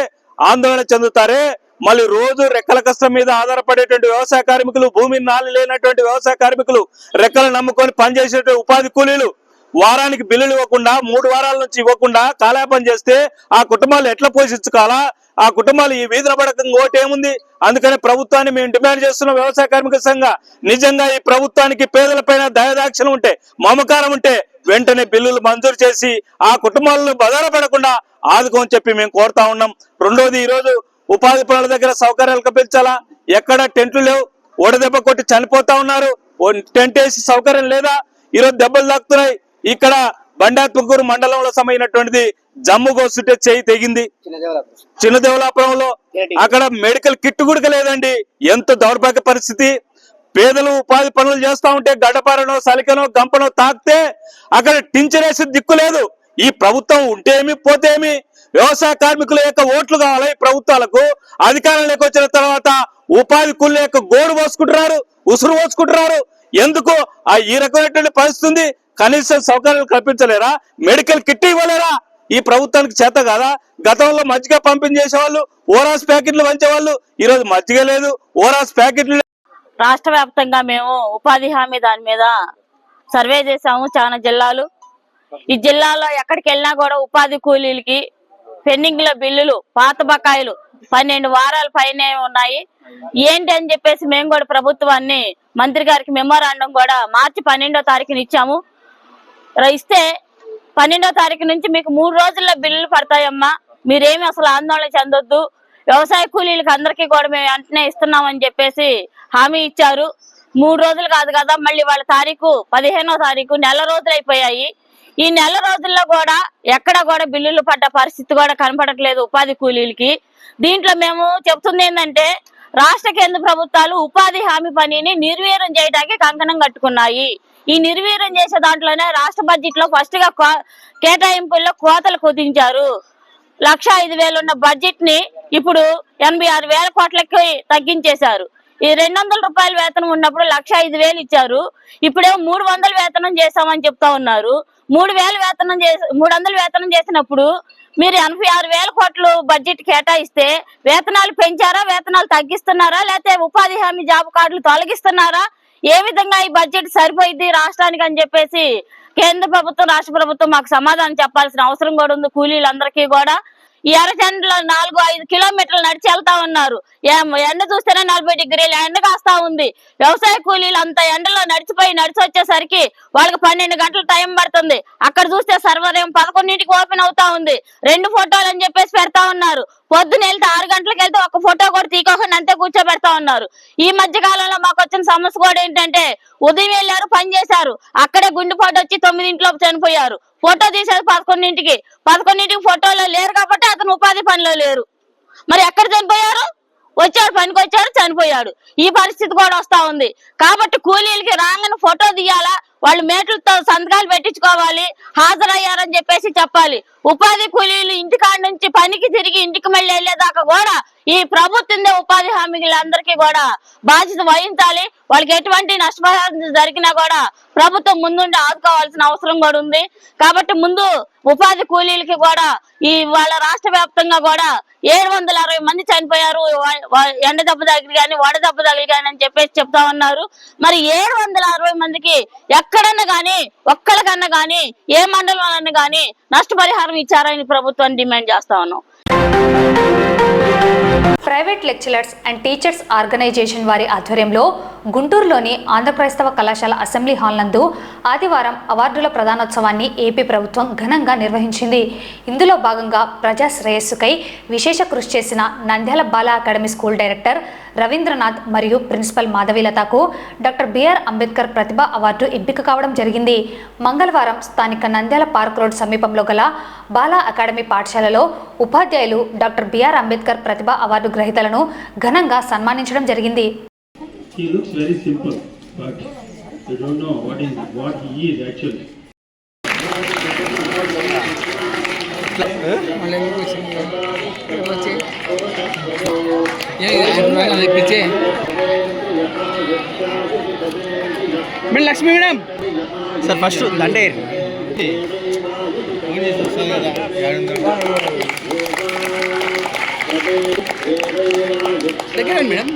ఆందోళన చెందుతారే. మళ్ళీ రోజు రెక్కల కష్టం మీద ఆధారపడేటువంటి వ్యవసాయ కార్మికులు, భూమిని నాలి లేనటువంటి వ్యవసాయ కార్మికులు, రెక్కలు నమ్ముకొని పనిచేసేటువంటి ఉపాధి కూలీలు వారానికి బిల్లులు ఇవ్వకుండా, 3 వారాల నుంచి ఇవ్వకుండా కాలాపన చేస్తే ఆ కుటుంబాలు ఎట్లా పోషించుకోవాలా? ఆ కుటుంబాలు ఈ వీధిన పడకంగా ఓటేముంది? అందుకని ప్రభుత్వాన్ని మేము డిమాండ్ చేస్తున్న వ్యవసాయ కార్మిక సంఘం నిజంగా ఈ ప్రభుత్వానికి పేదలపైన దయాదాక్షిణ్యం ఉంటే, మమకారం ఉంటే వెంటనే బిల్లులు మంజూరు చేసి ఆ కుటుంబాలను బదారపడకుండా ఆదుకోని చెప్పి మేము కోరుతా ఉన్నాం. రెండోది, ఈ రోజు ఉపాధి పనుల దగ్గర సౌకర్యాలు కల్పించాలా? ఎక్కడ టెంట్లు లేవు, ఓడదెబ్బ కొట్టి చనిపోతా ఉన్నారు. టెంట్ వేసి సౌకర్యం లేదా? ఈరోజు దెబ్బలు తాకుతున్నాయి. ఇక్కడ బండాత్మకూరు మండలంలో సంబంధించినటువంటిది జమ్ము కోస్తుంటే చేయి తెగింది. చిన్న దేవలాపురంలో అక్కడ మెడికల్ కిట్ కూడా లేదండి. ఎంత దౌర్భాగ్య పరిస్థితి. పేదలు ఉపాధి పనులు చేస్తా ఉంటే గడ్డపారనో, సలికనో, గంపనో తాకితే అక్కడ టించరేసి దిక్కు లేదు. ఈ ప్రభుత్వం ఉంటేమి పోతేమి. వ్యవసాయ కార్మికుల యొక్క ఓట్లు కావాలి ఈ ప్రభుత్వాలకు. అధికారంలోకి వచ్చిన తర్వాత ఉపాధి కూలీల యొక్క గోడు పోసుకుంటున్నారు, ఉసురు పోసుకుంటున్నారు. ఎందుకు ఈ రకమైనటువంటి పరిస్థితి? కనీస సౌకర్యాలు కల్పించలేరా? Medical kit ఇవ్వలేరా? ఈ ప్రభుత్వానికి చేత కాదా? గతంలో మజ్జిగ పంపిణీ చేసేవాళ్ళు, ఓరాస్ ప్యాకెట్లు పంచేవాళ్ళు. ఈ రోజు మజ్జిగ లేదు, ఓరాస్ ప్యాకెట్లు. రాష్ట్ర వ్యాప్తంగా మేము ఉపాధి హామీ దాని మీద సర్వే చేసాము. చాలా జిల్లాలు, ఈ జిల్లాలో ఎక్కడికి వెళ్ళినా కూడా ఉపాధి కూలీలకి పెండింగ్ లో బిల్లులు, పాత బకాయిలు 12 వారాల పైనే ఉన్నాయి. ఏంటి అని చెప్పేసి మేము కూడా ప్రభుత్వాన్ని, మంత్రి గారికి మెమోరాండం కూడా మార్చి 12వ తారీఖున ఇచ్చాము. ఇస్తే 12వ తారీఖు నుంచి మీకు 3 రోజుల్లో బిల్లులు పడతాయమ్మా, మీరేమి అసలు ఆందోళన చెందొద్దు, వ్యవసాయ కూలీలకు అందరికీ కూడా మేము వెంటనే ఇస్తున్నామని చెప్పేసి హామీ ఇచ్చారు. 3 రోజులు కాదు కదా, మళ్ళీ వాళ్ళ తారీఖు 15వ తారీఖు, నెల రోజులు అయిపోయాయి. ఈ నెల రోజుల్లో కూడా ఎక్కడ కూడా బిల్లులు పడ్డ పరిస్థితి కూడా కనపడట్లేదు ఉపాధి కూలీలకి. దీంట్లో మేము చెప్తుంది ఏంటంటే, రాష్ట్ర కేంద్ర ప్రభుత్వాలు ఉపాధి హామీ పనిని నిర్వీర్యం చేయడానికి కంకణం కట్టుకున్నాయి. ఈ నిర్వీర్యం చేసే దాంట్లోనే రాష్ట్ర బడ్జెట్ లో ఫస్ట్ గా కేటాయింపుల్లో కోతలు కుదించారు. 1,05,000 ఉన్న బడ్జెట్ ని ఇప్పుడు 86,000 కోట్లకి తగ్గించేశారు. ఈ 200 రూపాయల వేతనం ఉన్నప్పుడు 1,05,000 ఇచ్చారు. ఇప్పుడేమో 300 వేతనం చేస్తామని చెప్తా ఉన్నారు. 300 వేతనం చేసినప్పుడు మీరు 86,000 కోట్లు బడ్జెట్ కేటాయిస్తే వేతనాలు పెంచారా, వేతనాలు తగ్గిస్తున్నారా, లేకపోతే ఉపాధి హామీ జాబ్ కార్డులు తొలగిస్తున్నారా? ఏ విధంగా ఈ బడ్జెట్ సరిపోయింది రాష్ట్రానికి అని చెప్పేసి కేంద్ర ప్రభుత్వం, రాష్ట్ర ప్రభుత్వం మాకు సమాధానం చెప్పాల్సిన అవసరం కూడా ఉంది. కూలీలందరికీ కూడా ఈ ఎర్రచండ్లో 4-5 కిలోమీటర్లు నడిచి వెళ్తా ఉన్నారు. ఎండ చూస్తేనే 40 డిగ్రీల ఎండ కాస్తా ఉంది. వ్యవసాయ కూలీలు అంత ఎండలో నడిచి వచ్చేసరికి వాళ్ళకి 12 గంటలు టైం పడుతుంది. అక్కడ చూస్తే సర్వర్ ఏం 11ంటికి ఓపెన్ అవుతా ఉంది. 2 ఫోటోలు అని చెప్పేసి పెడతా ఉన్నారు. పొద్దున వెళ్తే 6 గంటలకు వెళ్తే ఒక ఫోటో కూడా తీసుకోకుండా అంతే కూర్చోబెడతా ఉన్నారు. ఈ మధ్య కాలంలో మాకు వచ్చిన సమస్య కూడా ఏంటంటే, ఉదయం వెళ్ళారు, పని చేశారు, అక్కడే గుండెపోటు వచ్చి 9ంటిలోపు చనిపోయారు. ఫోటో తీసేది 11ంటికి ఫోటోలో లేరు కాబట్టి అతను ఉపాధి పనిలో లేరు. మరి ఎక్కడ చనిపోయారు? వచ్చాడు, పనికి వచ్చాడు, చనిపోయాడు. ఈ పరిస్థితి కూడా వస్తా ఉంది. కాబట్టి కూలీలకి రాగానే ఫోటో తీయాలా, వాళ్ళు మేట్లతో సంతకాలు పెట్టించుకోవాలి, హాజరయ్యారని చెప్పేసి చెప్పాలి. ఉపాధి కూలీలు ఇంటికాడ నుంచి పనికి తిరిగి ఇంటికి మళ్ళీ వెళ్ళేదాకా కూడా ఈ ప్రభుత్వం ఉపాధి హామీలందరికీ కూడా బాధ్యత వహించాలి. వాళ్ళకి ఎటువంటి నష్టపరిహారం జరిగినా కూడా ప్రభుత్వం ముందుండి ఆదుకోవాల్సిన అవసరం కూడా ఉంది. కాబట్టి ముందు ఉపాధి కూలీలకి కూడా ఈ వాళ్ళ రాష్ట్ర వ్యాప్తంగా కూడా 760 మంది చనిపోయారు ఎండ దెబ్బ తగిలి కానీ వడ దెబ్బ తగిలి కానీ అని చెప్పేసి చెప్తా ఉన్నారు. మరి 760 మందికి ఎక్కడన్నా కానీ ఒక్కరికన్నా కానీ ఏ మండలంలో కానీ నష్టపరిహారం ఇచ్చారని ప్రభుత్వాన్ని డిమాండ్ చేస్తా ఉన్నాం. Private lecturers and teachers organisation వారి ఆధ్వర్యంలో గుంటూరులోని ఆంధ్ర క్రైస్తవ కళాశాల అసెంబ్లీ హాల్ నందు ఆదివారం అవార్డుల ప్రదానోత్సవాన్ని ఏపీ ప్రభుత్వం ఘనంగా నిర్వహించింది. ఇందులో భాగంగా ప్రజా శ్రేయస్సుకై విశేష కృషి చేసిన నంద్యాల బాల అకాడమీ స్కూల్ డైరెక్టర్ రవీంద్రనాథ్ మరియు ప్రిన్సిపల్ మాధవీలతకు డాక్టర్ బిఆర్ అంబేద్కర్ ప్రతిభ అవార్డు ఎంపిక కావడం జరిగింది. మంగళవారం స్థానిక నంద్యాల పార్క్ రోడ్ సమీపంలో గల బాల అకాడమీ పాఠశాలలో ఉపాధ్యాయులు డాక్టర్ బిఆర్ అంబేద్కర్ ప్రతిభ అవార్డు గ్రహీతలను ఘనంగా సన్మానించడం జరిగింది. He looks very simple, but you don't know what he is actually. Madam Lakshmi madam sir first దండే దగ్గర madam.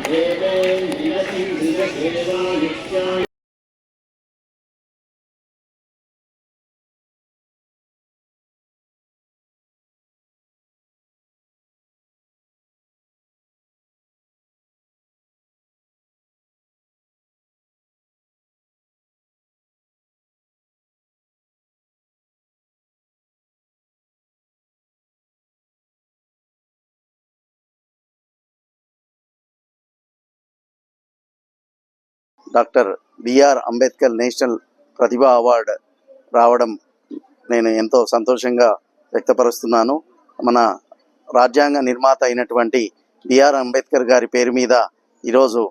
Doctor BR Ambedkar national Pratibha award రావడం నేను ఎంతో సంతోషంగా వ్యక్తపరుస్తున్నాను. మన రాజ్యాంగ నిర్మాత అయినటువంటి బిఆర్ అంబేద్కర్ గారి పేరు మీద ఈరోజు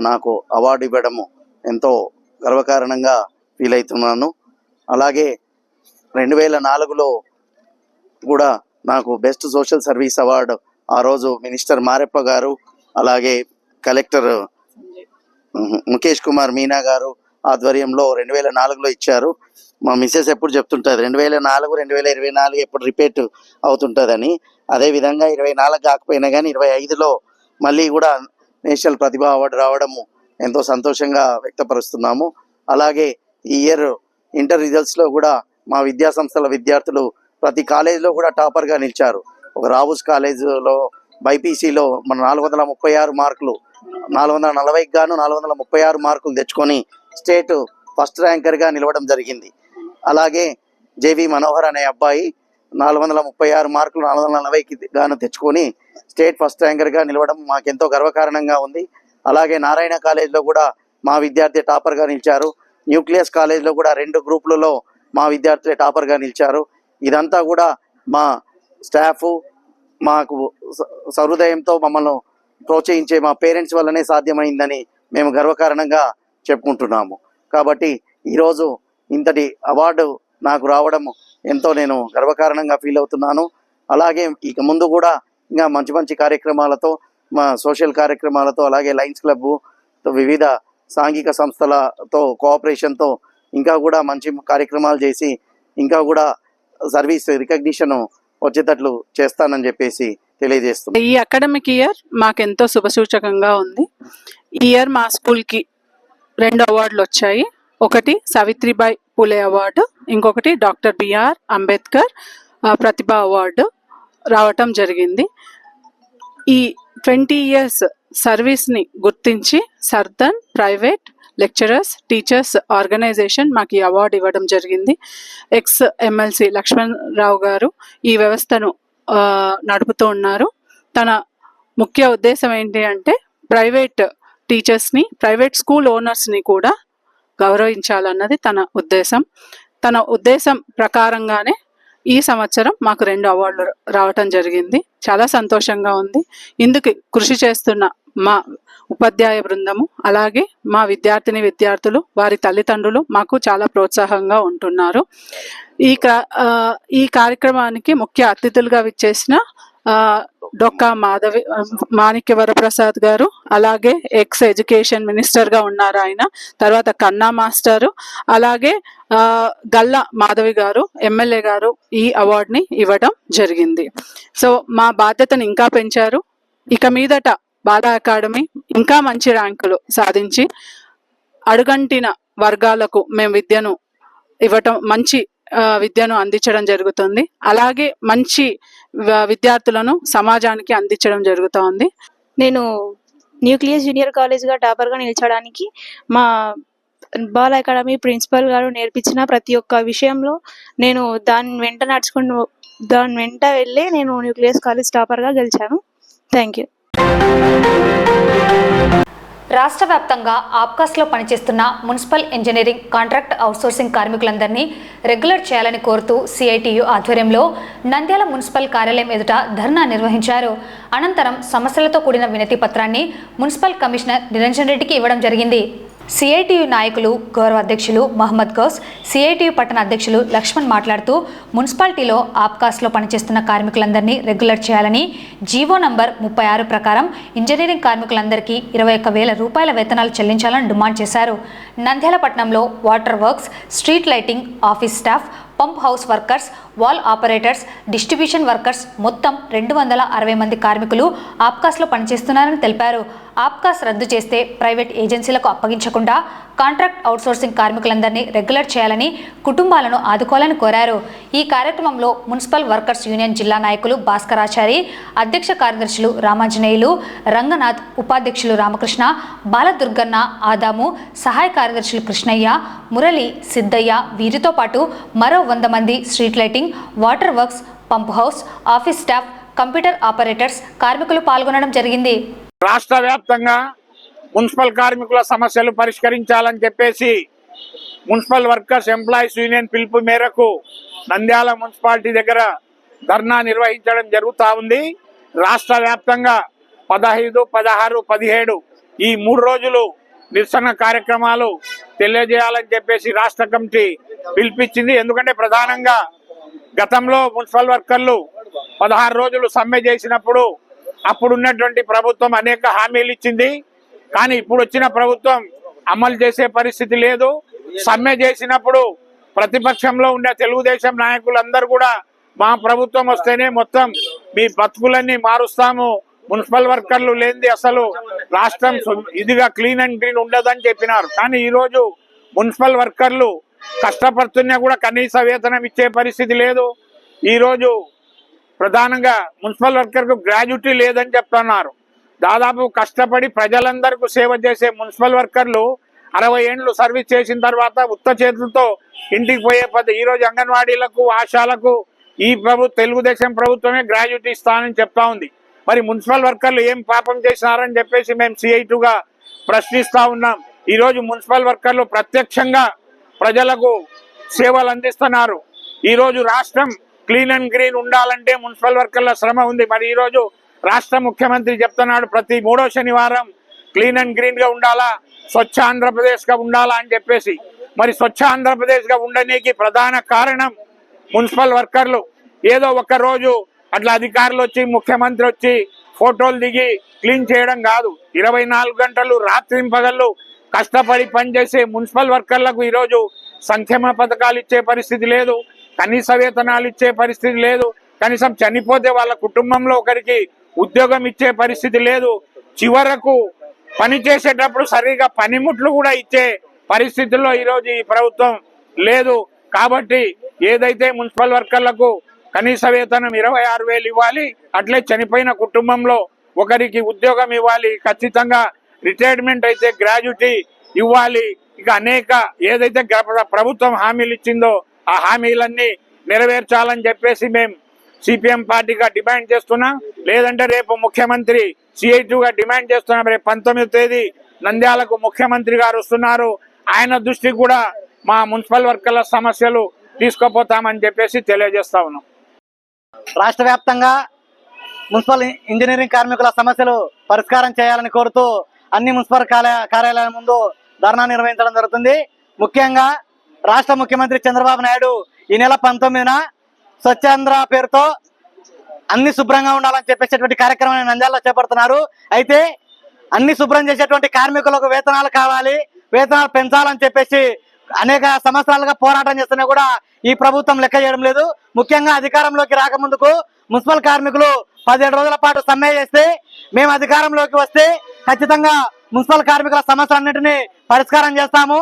నాకు అవార్డు ఇవ్వడము ఎంతో గర్వకారణంగా ఫీల్ అవుతున్నాను. అలాగే 2004లో కూడా నాకు బెస్ట్ సోషల్ సర్వీస్ అవార్డు ఆ రోజు మినిస్టర్ మారెప్ప గారు అలాగే కలెక్టర్ ముఖేష్ కుమార్ మీనా గారు ఆధ్వర్యంలో 2004లో ఇచ్చారు. మా మిస్సెస్ ఎప్పుడు చెప్తుంటుంది 2004 2024 ఎప్పుడు రిపీట్ అవుతుంటుందని. అదేవిధంగా 24 కాకపోయినా కానీ 25లో మళ్ళీ కూడా నేషనల్ ప్రతిభా అవార్డు రావడము ఎంతో సంతోషంగా వ్యక్తపరుస్తున్నాము. అలాగే ఈ ఇయర్ ఇంటర్ రిజల్ట్స్లో కూడా మా విద్యా సంస్థల విద్యార్థులు ప్రతి కాలేజీలో కూడా టాపర్గా నిలిచారు. ఒక రావుస్ కాలేజీలో బైపీసీలో మన 436 మార్కులు 440కి గాను 436 మార్కులు తెచ్చుకొని స్టేట్ ఫస్ట్ ర్యాంకర్గా నిలవడం జరిగింది. అలాగే జేవి మనోహర్ అనే అబ్బాయి 436 మార్కులు 440కి గాను తెచ్చుకొని స్టేట్ ఫస్ట్ ర్యాంకర్గా నిలవడం మాకెంతో గర్వకారణంగా ఉంది. అలాగే నారాయణ కాలేజ్లో కూడా మా విద్యార్థి టాపర్గా నిలిచారు. న్యూక్లియస్ కాలేజ్లో కూడా 2 గ్రూపులలో మా విద్యార్థులే టాపర్గా నిలిచారు. ఇదంతా కూడా మా స్టాఫ్ మాకు సహృదయంతో మమ్మల్ని ప్రోత్సహించే మా పేరెంట్స్ వల్లనే సాధ్యమైందని మేము గర్వకారణంగా చెప్పుకుంటున్నాము. కాబట్టి ఈరోజు ఇంతటి అవార్డు నాకు రావడం ఎంతో నేను గర్వకారణంగా ఫీల్ అవుతున్నాను. అలాగే ఇక ముందు కూడా ఇంకా మంచి మంచి కార్యక్రమాలతో మా సోషల్ కార్యక్రమాలతో అలాగే లయన్స్ క్లబ్ వివిధ సాంఘిక సంస్థలతో కోఆపరేషన్తో ఇంకా కూడా మంచి కార్యక్రమాలు చేసి ఇంకా కూడా సర్వీస్ రికగ్నిషన్ వచ్చేటట్లు చేస్తానని చెప్పేసి తెలియజేస్తున్నాను. ఈ అకాడమిక్ ఇయర్ మాకెంతో శుభసూచకంగా ఉంది. ఈ ఇయర్ మా స్కూల్కి 2 అవార్డులు వచ్చాయి. ఒకటి సావిత్రిబాయి పూలే అవార్డు, ఇంకొకటి డాక్టర్ బిఆర్ అంబేద్కర్ ప్రతిభ అవార్డు రావటం జరిగింది. ఈ 20 years సర్వీస్ని గుర్తించి సర్దన్ ప్రైవేట్ లెక్చరర్స్ టీచర్స్ ఆర్గనైజేషన్ మాకు ఈ అవార్డు ఇవ్వడం జరిగింది. ఎక్స్ ఎమ్మెల్సీ లక్ష్మణ్ రావు గారు ఈ వ్యవస్థను నడుపుతూ ఉన్నారు. తన ముఖ్య ఉద్దేశం ఏంటి అంటే ప్రైవేట్ టీచర్స్ని ప్రైవేట్ స్కూల్ ఓనర్స్ని కూడా గౌరవించాలన్నది తన ఉద్దేశం. తన ఉద్దేశం ప్రకారంగానే ఈ సంవత్సరం మాకు 2 అవార్డులు రావటం జరిగింది. చాలా సంతోషంగా ఉంది. ఇందుకు కృషి చేస్తున్న మా ఉపాధ్యాయ బృందము అలాగే మా విద్యార్థులు వారి తల్లిదండ్రులు మాకు చాలా ప్రోత్సాహంగా ఉంటున్నారు. ఈ కార్యక్రమానికి ముఖ్య అతిథులుగా విచ్చేసిన డొక్కా మాణిక్య వరప్రసాద్ గారు, అలాగే ఎక్స్ ఎడ్యుకేషన్ మినిస్టర్ గా ఉన్నారు ఆయన. తర్వాత కన్నా మాస్టరు, అలాగే గల్లా మాధవి గారు ఎమ్మెల్యే గారు ఈ అవార్డుని ఇవ్వడం జరిగింది. సో మా బాధ్యతను ఇంకా పెంచారు. ఇక మీదట బాల అకాడమీ ఇంకా మంచి ర్యాంకులు సాధించి అడుగంటిన వర్గాలకు మేము విద్యను ఇవ్వటం, మంచి విద్యను అందించడం జరుగుతుంది. అలాగే మంచి విద్యార్థులను సమాజానికి అందించడం జరుగుతోంది. నేను న్యూక్లియస్ జూనియర్ కాలేజ్గా టాపర్గా నిలిచడానికి మా బాల అకాడమీ ప్రిన్సిపల్ గారు నేర్పించిన ప్రతి ఒక్క విషయంలో నేను దాని వెంట వెళ్ళి నేను న్యూక్లియస్ కాలేజ్ టాపర్గా గెలిచాను. Thank you. రాష్ట్ర వ్యాప్తంగా ఆప్కాస్లో పనిచేస్తున్న మున్సిపల్ ఇంజనీరింగ్ కాంట్రాక్ట్ అవుట్సోర్సింగ్ కార్మికులందరినీ రెగ్యులర్ చేయాలని కోరుతూ సిఐటియు ఆధ్వర్యంలో నంద్యాల మున్సిపల్ కార్యాలయం ఎదుట ధర్నా నిర్వహించారు. అనంతరం సమస్యలతో కూడిన వినతి పత్రాన్ని మున్సిపల్ కమిషనర్ నిరంజన్ రెడ్డికి ఇవ్వడం జరిగింది. సిఐటియు నాయకులు గౌరవ అధ్యక్షులు మహమ్మద్ గౌస్, సిఐటియు పట్టణ అధ్యక్షులు లక్ష్మణ్ మాట్లాడుతూ మున్సిపాలిటీలో ఆప్కాస్లో పనిచేస్తున్న కార్మికులందరినీ రెగ్యులర్ చేయాలని, జీవో నంబర్ 36 ప్రకారం ఇంజనీరింగ్ కార్మికులందరికీ 21,000 రూపాయల వేతనాలు చెల్లించాలని డిమాండ్ చేశారు. నంద్యాల పట్టణంలో water works, street lighting, office staff, pump house workers, wall operators, distribution workers మొత్తం 260 మంది కార్మికులు ఆప్కాస్లో పనిచేస్తున్నారని తెలిపారు. ఆప్కాస్ రద్దు చేస్తే ప్రైవేట్ ఏజెన్సీలకు అప్పగించకుండా కాంట్రాక్ట్ అవుట్సోర్సింగ్ కార్మికులందరినీ రెగ్యులర్ చేయాలని, కుటుంబాలను ఆదుకోవాలని కోరారు. ఈ కార్యక్రమంలో మున్సిపల్ వర్కర్స్ యూనియన్ జిల్లా నాయకులు భాస్కరాచారి, అధ్యక్ష కార్యదర్శులు రామాంజనేయులు, రంగనాథ్, ఉపాధ్యక్షులు రామకృష్ణ, బాలదుర్గన్న, ఆదాము, సహాయ కార్యదర్శులు కృష్ణయ్య, మురళి, సిద్ధయ్య, వీరితో పాటు మరో 100 మంది street lighting, water works, pump house, office staff, computer operators కార్మికులు పాల్గొనడం జరిగింది. రాష్ట్ర వ్యాప్తంగా మున్సిపల్ కార్మికుల సమస్యలు పరిష్కరించాలని చెప్పేసి మున్సిపల్ వర్కర్స్ ఎంప్లాయీస్ యూనియన్ పిలుపు మేరకు నంద్యాల మున్సిపాలిటీ దగ్గర ధర్నా నిర్వహించడం జరుగుతూ ఉంది. రాష్ట్ర వ్యాప్తంగా 15, 16, 17 ఈ 3 రోజులు నిరసన కార్యక్రమాలు తెలియజేయాలని చెప్పేసి రాష్ట్ర కమిటీ పిలిపించింది. ఎందుకంటే ప్రధానంగా గతంలో మున్సిపల్ వర్కర్లు 16 రోజులు సమ్మె చేసినప్పుడు అప్పుడున్నటువంటి ప్రభుత్వం అనేక హామీలు ఇచ్చింది. కానీ ఇప్పుడు వచ్చిన ప్రభుత్వం అమలు చేసే పరిస్థితి లేదు. సమ్మె చేసినప్పుడు ప్రతిపక్షంలో ఉండే తెలుగుదేశం నాయకులందరూ కూడా మా ప్రభుత్వం వస్తేనే మొత్తం మీ బతుకులన్నీ మారుస్తాము, మున్సిపల్ వర్కర్లు లేనిది అసలు రాష్ట్రం ఇదిగా క్లీన్ అండ్ గ్రీన్ ఉండదని చెప్పినారు. కానీ ఈరోజు మున్సిపల్ వర్కర్లు కష్టపడుతున్నా కూడా కనీస వేతనం ఇచ్చే పరిస్థితి లేదు. ఈరోజు ప్రధానంగా మున్సిపల్ వర్కర్కు గ్రాడ్యుటీ లేదని చెప్తున్నారు. దాదాపు కష్టపడి ప్రజలందరికీ సేవ చేసే మున్సిపల్ వర్కర్లు 60 ఏళ్ళు సర్వీస్ చేసిన తర్వాత ఉత్త చేతులతో ఇంటికి పోయే పద్ధతి. ఈరోజు అంగన్వాడీలకు, ఆశాలకు ఈ తెలుగుదేశం ప్రభుత్వమే గ్రాడ్యుటీ ఇస్తానని చెప్తా ఉంది. మరి మున్సిపల్ వర్కర్లు ఏం పాపం చేసినారని చెప్పేసి మేము సిఐటిగా ప్రశ్నిస్తా ఉన్నాం. ఈరోజు మున్సిపల్ వర్కర్లు ప్రత్యక్షంగా ప్రజలకు సేవలు అందిస్తున్నారు. ఈరోజు రాష్ట్రం క్లీన్ అండ్ గ్రీన్ ఉండాలంటే మున్సిపల్ వర్కర్ల శ్రమ ఉంది. మరి ఈరోజు రాష్ట్ర ముఖ్యమంత్రి చెప్తున్నాడు ప్రతి 3వ శనివారం క్లీన్ అండ్ గ్రీన్ గా ఉండాలా, స్వచ్ఛ ఆంధ్రప్రదేశ్ గా ఉండాలా అని చెప్పేసి. మరి స్వచ్ఛ ఆంధ్రప్రదేశ్ గా ఉండడానికి ప్రధాన కారణం మున్సిపల్ వర్కర్లు. ఏదో ఒక రోజు అట్లా అధికారులు వచ్చి, ముఖ్యమంత్రి వచ్చి ఫోటోలు దిగి క్లీన్ చేయడం కాదు. 24 గంటలు రాత్రింపగళ్ళు కష్టపడి పనిచేసే మున్సిపల్ వర్కర్లకు ఈరోజు సంక్షేమ పథకాలు ఇచ్చే పరిస్థితి లేదు, కనీస వేతనాలు ఇచ్చే పరిస్థితి లేదు, కనీసం చనిపోతే వాళ్ళ కుటుంబంలో ఒకరికి ఉద్యోగం ఇచ్చే పరిస్థితి లేదు. చివరకు పని చేసేటప్పుడు సరిగా పనిముట్లు కూడా ఇచ్చే పరిస్థితుల్లో ఈరోజు ఈ ప్రభుత్వం లేదు. కాబట్టి ఏదైతే మున్సిపల్ వర్కర్లకు కనీస వేతనం 26,000 ఇవ్వాలి, అట్లే చనిపోయిన కుటుంబంలో ఒకరికి ఉద్యోగం ఇవ్వాలి, ఖచ్చితంగా రిటైర్మెంట్ అయితే గ్రాడ్యుటీ ఇవ్వాలి. ఇక అనేక ఏదైతే ప్రభుత్వం హామీలు ఇచ్చిందో ఆ హామీలన్నీ నెరవేర్చాలని చెప్పేసి మేము సిపిఎం పార్టీగా డిమాండ్ చేస్తున్నాం. లేదంటే రేపు ముఖ్యమంత్రి సిఐటిగా డిమాండ్ చేస్తున్నాం. రేపు 19వ తేదీ నంద్యాలకు ముఖ్యమంత్రి గారు వస్తున్నారు. ఆయన దృష్టికి కూడా మా మున్సిపల్ వర్కర్ల సమస్యలు తీసుకుపోతామని చెప్పేసి తెలియజేస్తా ఉన్నాం. రాష్ట్ర వ్యాప్తంగా మున్సిపల్ ఇంజనీరింగ్ కార్మికుల సమస్యలు పరిష్కారం చేయాలని కోరుతూ అన్ని మున్సిపల్ కార్యాలయాల ముందు ధర్నా నిర్వహించడం జరుగుతుంది. ముఖ్యంగా రాష్ట్ర ముఖ్యమంత్రి చంద్రబాబు నాయుడు ఈ నెల 19న స్వచ్ఛాంధ్ర పేరుతో అన్ని శుభ్రంగా ఉండాలని చెప్పేసేటువంటి కార్యక్రమాన్ని నంద్యాలలో చేపడుతున్నారు. అయితే అన్ని శుభ్రం చేసేటువంటి కార్మికులకు వేతనాలు కావాలి, వేతనాలు పెంచాలని చెప్పేసి అనేక సంవత్సరాలుగా పోరాటం చేస్తున్నా కూడా ఈ ప్రభుత్వం లెక్క చేయడం లేదు. ముఖ్యంగా అధికారంలోకి రాకముందుకు మున్సిపల్ కార్మికులు 17 రోజుల పాటు సమ్మె చేస్తే మేము అధికారంలోకి వస్తే ఖచ్చితంగా మున్సిపల్ కార్మికుల సమస్యలన్నింటినీ పరిష్కారం చేస్తాము,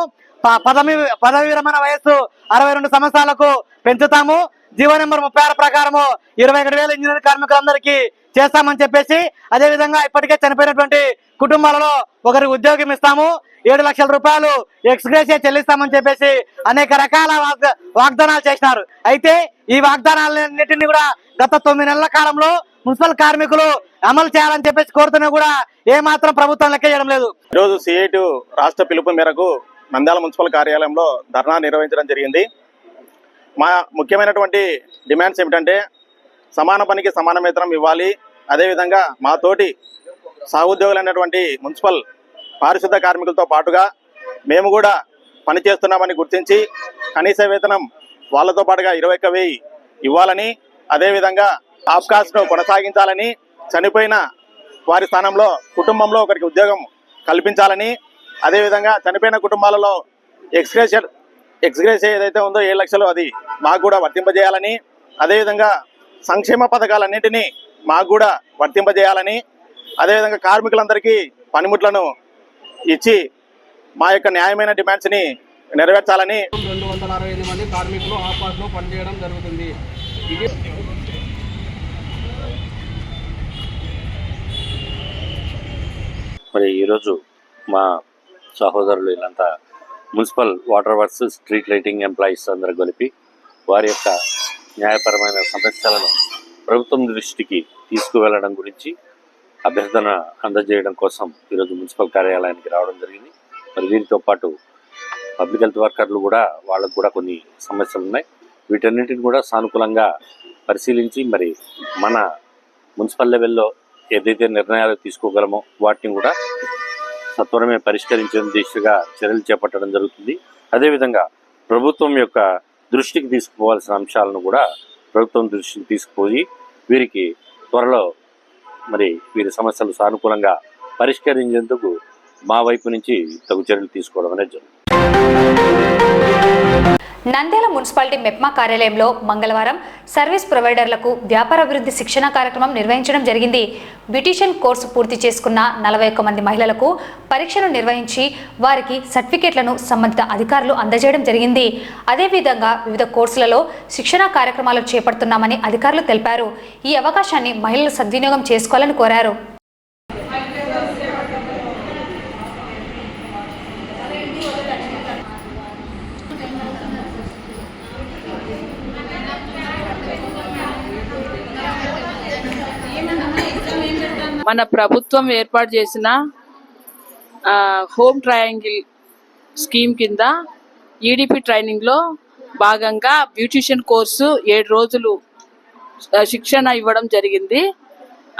పదవి విరమణ వయస్సు 62 సంవత్సరాలకు పెంచుతాము, జీవో నెంబర్ 36 ప్రకారము 21,000 ఇంజనీరింగ్ కార్మికులందరికీ చేస్తామని చెప్పేసి, అదే విధంగా ఇప్పటికే చనిపోయినటువంటి కుటుంబాలలో ఒకరికి ఉద్యోగం ఇస్తాము, 7 లక్షల రూపాయలు ఎక్స్గ్రేషియా చెల్లిస్తామని చెప్పేసి అనేక రకాల వాగ్దానాలు చేసినారు. అయితే ఈ వాగ్దానాలన్నింటినీ కూడా గత 9 నెలల కాలంలో మున్సిపల్ కార్మికులు అమలు చేయాలని చెప్పేసి కోరుతున్నా కూడా ఏ మాత్రం ప్రభుత్వం లెక్క చేయడం లేదు. ఈరోజు సిఐటి రాష్ట్ర పిలుపు మేరకు నంద్యాల మున్సిపల్ కార్యాలయంలో ధర్నా నిర్వహించడం జరిగింది. మా ముఖ్యమైనటువంటి డిమాండ్స్ ఏమిటంటే సమాన పనికి సమాన వేతనం ఇవ్వాలి, అదేవిధంగా మా తోటి సహోద్యోగులైనటువంటి మున్సిపల్ పారిశుద్ధ కార్మికులతో పాటుగా మేము కూడా పనిచేస్తున్నామని గుర్తించి కనీస వేతనం వాళ్ళతో పాటుగా 21,000 ఇవ్వాలని, అదేవిధంగా ఆఫ్కాస్ట్ను కొనసాగించాలని, చనిపోయిన వారి స్థానంలో కుటుంబంలో ఒకరికి ఉద్యోగం కల్పించాలని, అదేవిధంగా చనిపోయిన కుటుంబాలలో ఎక్స్గ్రేషియా ఏదైతే ఉందో 7 లక్షలు అది మాకు కూడా వర్తింపజేయాలని, అదేవిధంగా సంక్షేమ పథకాలన్నింటినీ మాకు కూడా వర్తింపజేయాలని, అదేవిధంగా కార్మికులందరికీ పనిముట్లను ఇచ్చి మా యొక్క న్యాయమైన డిమాండ్స్ని నెరవేర్చాలని. 268 మంది కార్మికులు ఆఫ్కాస్ట్లో పనిచేయడం జరుగుతుంది. ఇది మరి ఈరోజు మా సహోదరులు వీళ్ళంతా municipal water works, street lighting employees అందరూ కలిపి వారి యొక్క న్యాయపరమైన సమస్యలను ప్రభుత్వం దృష్టికి తీసుకువెళ్ళడం గురించి అభ్యర్థన అందజేయడం కోసం ఈరోజు మున్సిపల్ కార్యాలయానికి రావడం జరిగింది. మరి వీరితో పాటు పబ్లిక్ హెల్త్ వర్కర్లు కూడా వాళ్ళకు కూడా కొన్ని సమస్యలు ఉన్నాయి. వీటన్నిటిని కూడా సానుకూలంగా పరిశీలించి మరి మన మున్సిపల్ లెవెల్లో ఏదైతే నిర్ణయాలు తీసుకోగలమో వాటిని కూడా సత్వరమే పరిష్కరించే దిశగా చర్యలు చేపట్టడం జరుగుతుంది. అదేవిధంగా ప్రభుత్వం యొక్క దృష్టికి తీసుకుపోవాల్సిన అంశాలను కూడా ప్రభుత్వం దృష్టికి తీసుకుపోయి వీరికి త్వరలో మరి వీరి సమస్యలు సానుకూలంగా పరిష్కరించేందుకు మా వైపు నుంచి తగు చర్యలు తీసుకోవడం అనేది జరుగుతుంది. నంద్యాల మున్సిపాలిటీ మెప్మా కార్యాలయంలో మంగళవారం సర్వీస్ ప్రొవైడర్లకు వ్యాపారాభివృద్ధి శిక్షణ కార్యక్రమం నిర్వహించడం జరిగింది. బ్యూటీషియన్ కోర్సు పూర్తి చేసుకున్న 41 మంది మహిళలకు పరీక్షలు నిర్వహించి వారికి సర్టిఫికేట్లను సంబంధిత అధికారులు అందజేయడం జరిగింది. అదేవిధంగా వివిధ కోర్సులలో శిక్షణ కార్యక్రమాలు చేపడుతున్నామని అధికారులు తెలిపారు. ఈ అవకాశాన్ని మహిళలు సద్వినియోగం చేసుకోవాలని కోరారు. మన ప్రభుత్వం ఏర్పాటు చేసిన హోమ్ ట్రయాంగిల్ స్కీమ్ కింద ఈడిపి ట్రైనింగ్లో భాగంగా బ్యూటిషియన్ కోర్సు 7 రోజులు శిక్షణ ఇవ్వడం జరిగింది.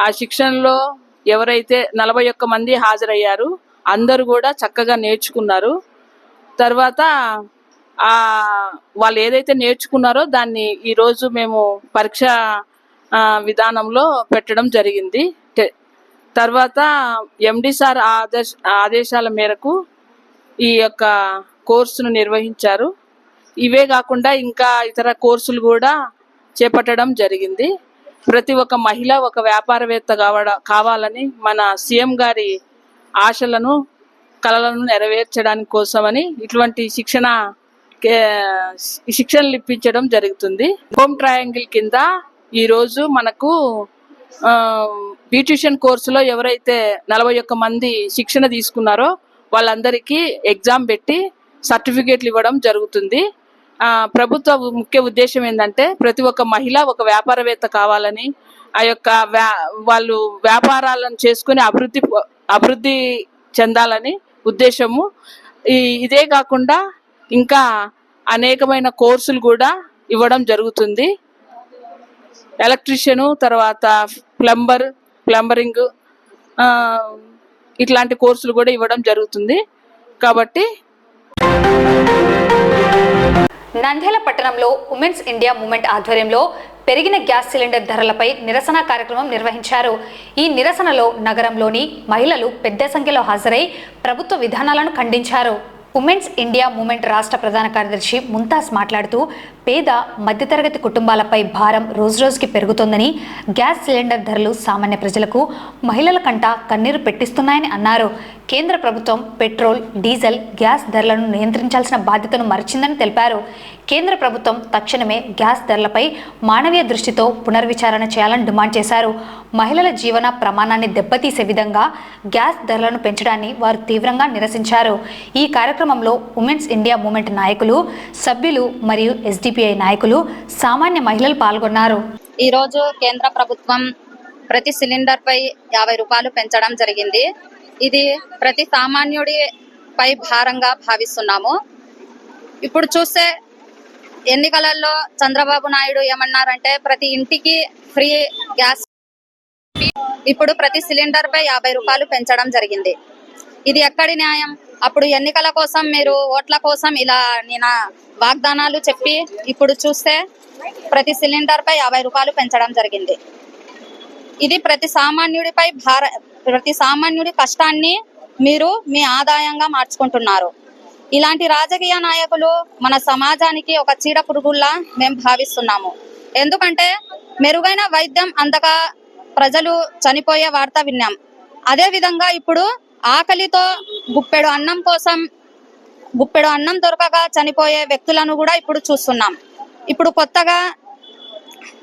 ఆ శిక్షణలో ఎవరైతే 41 మంది హాజరయ్యారు, అందరూ కూడా చక్కగా నేర్చుకున్నారు. తర్వాత వాళ్ళు ఏదైతే నేర్చుకున్నారో దాన్ని ఈరోజు మేము పరీక్ష విధానంలో పెట్టడం జరిగింది. తర్వాత ఎండి సార్ ఆదేశాల మేరకు ఈ యొక్క కోర్సును నిర్వహించారు. ఇవే కాకుండా ఇంకా ఇతర కోర్సులు కూడా చేపట్టడం జరిగింది. ప్రతి ఒక్క మహిళ ఒక వ్యాపారవేత్త కావాలని మన సీఎం గారి ఆశలను కలలను నెరవేర్చడానికి కోసమని ఇటువంటి శిక్షణలు ఇప్పించడం జరుగుతుంది. హోమ్ ట్రయాంగిల్ కింద ఈరోజు మనకు బ్యూటిషియన్ కోర్సులో ఎవరైతే 41 మంది శిక్షణ తీసుకున్నారో వాళ్ళందరికీ ఎగ్జామ్ పెట్టి సర్టిఫికేట్లు ఇవ్వడం జరుగుతుంది. ప్రభుత్వ ముఖ్య ఉద్దేశం ఏంటంటే ప్రతి ఒక్క మహిళ ఒక వ్యాపారవేత్త కావాలని, ఆ యొక్క వాళ్ళు వ్యాపారాలను చేసుకుని అభివృద్ధి చెందాలని ఉద్దేశము. ఇదే కాకుండా ఇంకా అనేకమైన కోర్సులు కూడా ఇవ్వడం జరుగుతుంది. ఎలక్ట్రీషియను, తర్వాత ప్లంబరింగ్ ఇట్లాంటి కోర్సులు కూడా ఇవ్వడం జరుగుతుంది. కాబట్టి నంద్యాల పట్టణంలో ఉమెన్స్ ఇండియా మూవ్మెంట్ ఆధ్వర్యంలో పెరిగిన గ్యాస్ సిలిండర్ ధరలపై నిరసన కార్యక్రమం నిర్వహించారు. ఈ నిరసనలో నగరంలోని మహిళలు పెద్ద సంఖ్యలో హాజరై ప్రభుత్వ విధానాలను ఖండించారు. ఉమెన్స్ ఇండియా మూవ్మెంట్ రాష్ట్ర ప్రధాన కార్యదర్శి ముంతాజ్ మాట్లాడుతూ పేద మధ్యతరగతి కుటుంబాలపై భారం రోజురోజుకి పెరుగుతోందని, గ్యాస్ సిలిండర్ ధరలు సామాన్య ప్రజలకు మహిళల కంట కన్నీరు పెట్టిస్తున్నాయని అన్నారు. కేంద్ర ప్రభుత్వం పెట్రోల్, డీజిల్, గ్యాస్ ధరలను నియంత్రించాల్సిన బాధ్యతను మరిచిందని తెలిపారు. కేంద్ర ప్రభుత్వం తక్షణమే గ్యాస్ ధరలపై మానవీయ దృష్టితో పునర్విచారణ చేయాలని డిమాండ్ చేశారు. మహిళల జీవన ప్రమాణాన్ని దెబ్బతీసే విధంగా గ్యాస్ ధరలను పెంచడాన్ని వారు తీవ్రంగా నిరసించారు. ఈ కార్యక్రమంలో ఉమెన్స్ ఇండియా మూవ్మెంట్ నాయకులు, సభ్యులు మరియు ఎస్డిపిఐ నాయకులు, సామాన్య మహిళలు పాల్గొన్నారు. ఈరోజు కేంద్ర ప్రభుత్వం ప్రతి సిలిండర్ పై 50 రూపాయలు పెంచడం జరిగింది. ఇది ప్రతి సామాన్యుడిపై భారంగా భావిస్తున్నాము. ఇప్పుడు చూస్తే ఎన్నికలలో చంద్రబాబు నాయుడు ఏమన్నారంటే ప్రతి ఇంటికి ఫ్రీ గ్యాస్, ఇప్పుడు ప్రతి సిలిండర్ పై 50 రూపాయలు పెంచడం జరిగింది. ఇది ఎక్కడి న్యాయం? అప్పుడు ఎన్నికల కోసం మీరు ఓట్ల కోసం ఇలా నేను వాగ్దానాలు చెప్పి ఇప్పుడు చూస్తే ప్రతి సిలిండర్ పై 50 రూపాయలు పెంచడం జరిగింది. ఇది ప్రతి సామాన్యుడి కష్టాన్ని మీరు మీ ఆదాయంగా మార్చుకుంటున్నారు. ఇలాంటి రాజకీయ నాయకులు మన సమాజానికి ఒక చీడ పురుగుల్లా మేము భావిస్తున్నాము. ఎందుకంటే మెరుగైన వైద్యం అందక ప్రజలు చనిపోయే వార్త విన్నాం. అదే విధంగా ఇప్పుడు ఆకలితో గుప్పెడు అన్నం దొరకగా చనిపోయే వ్యక్తులను కూడా ఇప్పుడు చూస్తున్నాం. ఇప్పుడు కొత్తగా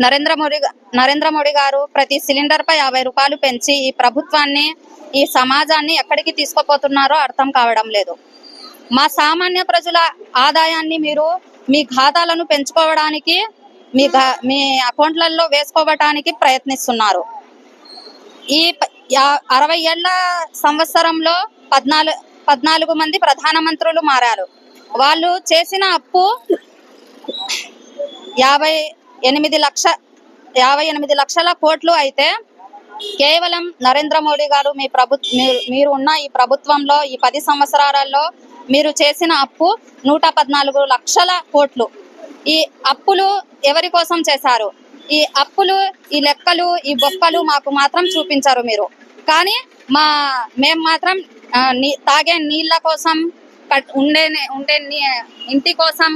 నరేంద్ర మోడీ గారు ప్రతి సిలిండర్ పై 50 రూపాయలు పెంచి ఈ ప్రభుత్వాన్ని, ఈ సమాజాన్ని ఎక్కడికి తీసుకుపోతున్నారో అర్థం కావడం లేదు. మా సామాన్య ప్రజల ఆదాయాన్ని మీరు మీ ఖాతాలను పెంచుకోవడానికి, మీ అకౌంట్లలో వేసుకోవడానికి ప్రయత్నిస్తున్నారు. ఈ 60 ఏళ్ల సంవత్సరంలో 14 మంది ప్రధానమంత్రులు మారారు. వాళ్ళు చేసిన అప్పు 58 లక్షల కోట్లు అయితే కేవలం నరేంద్ర మోడీ గారు మీరు ఉన్న ఈ ప్రభుత్వంలో ఈ 10 సంవత్సరాలలో మీరు చేసిన అప్పు 114 లక్షల కోట్లు. ఈ అప్పులు ఎవరి కోసం చేశారు? ఈ అప్పులు, ఈ లెక్కలు, ఈ బొక్కలు మాకు మాత్రం చూపించారు మీరు. కానీ మేము మాత్రం తాగే నీళ్ళ కోసం, ఉండే ఇంటి కోసం,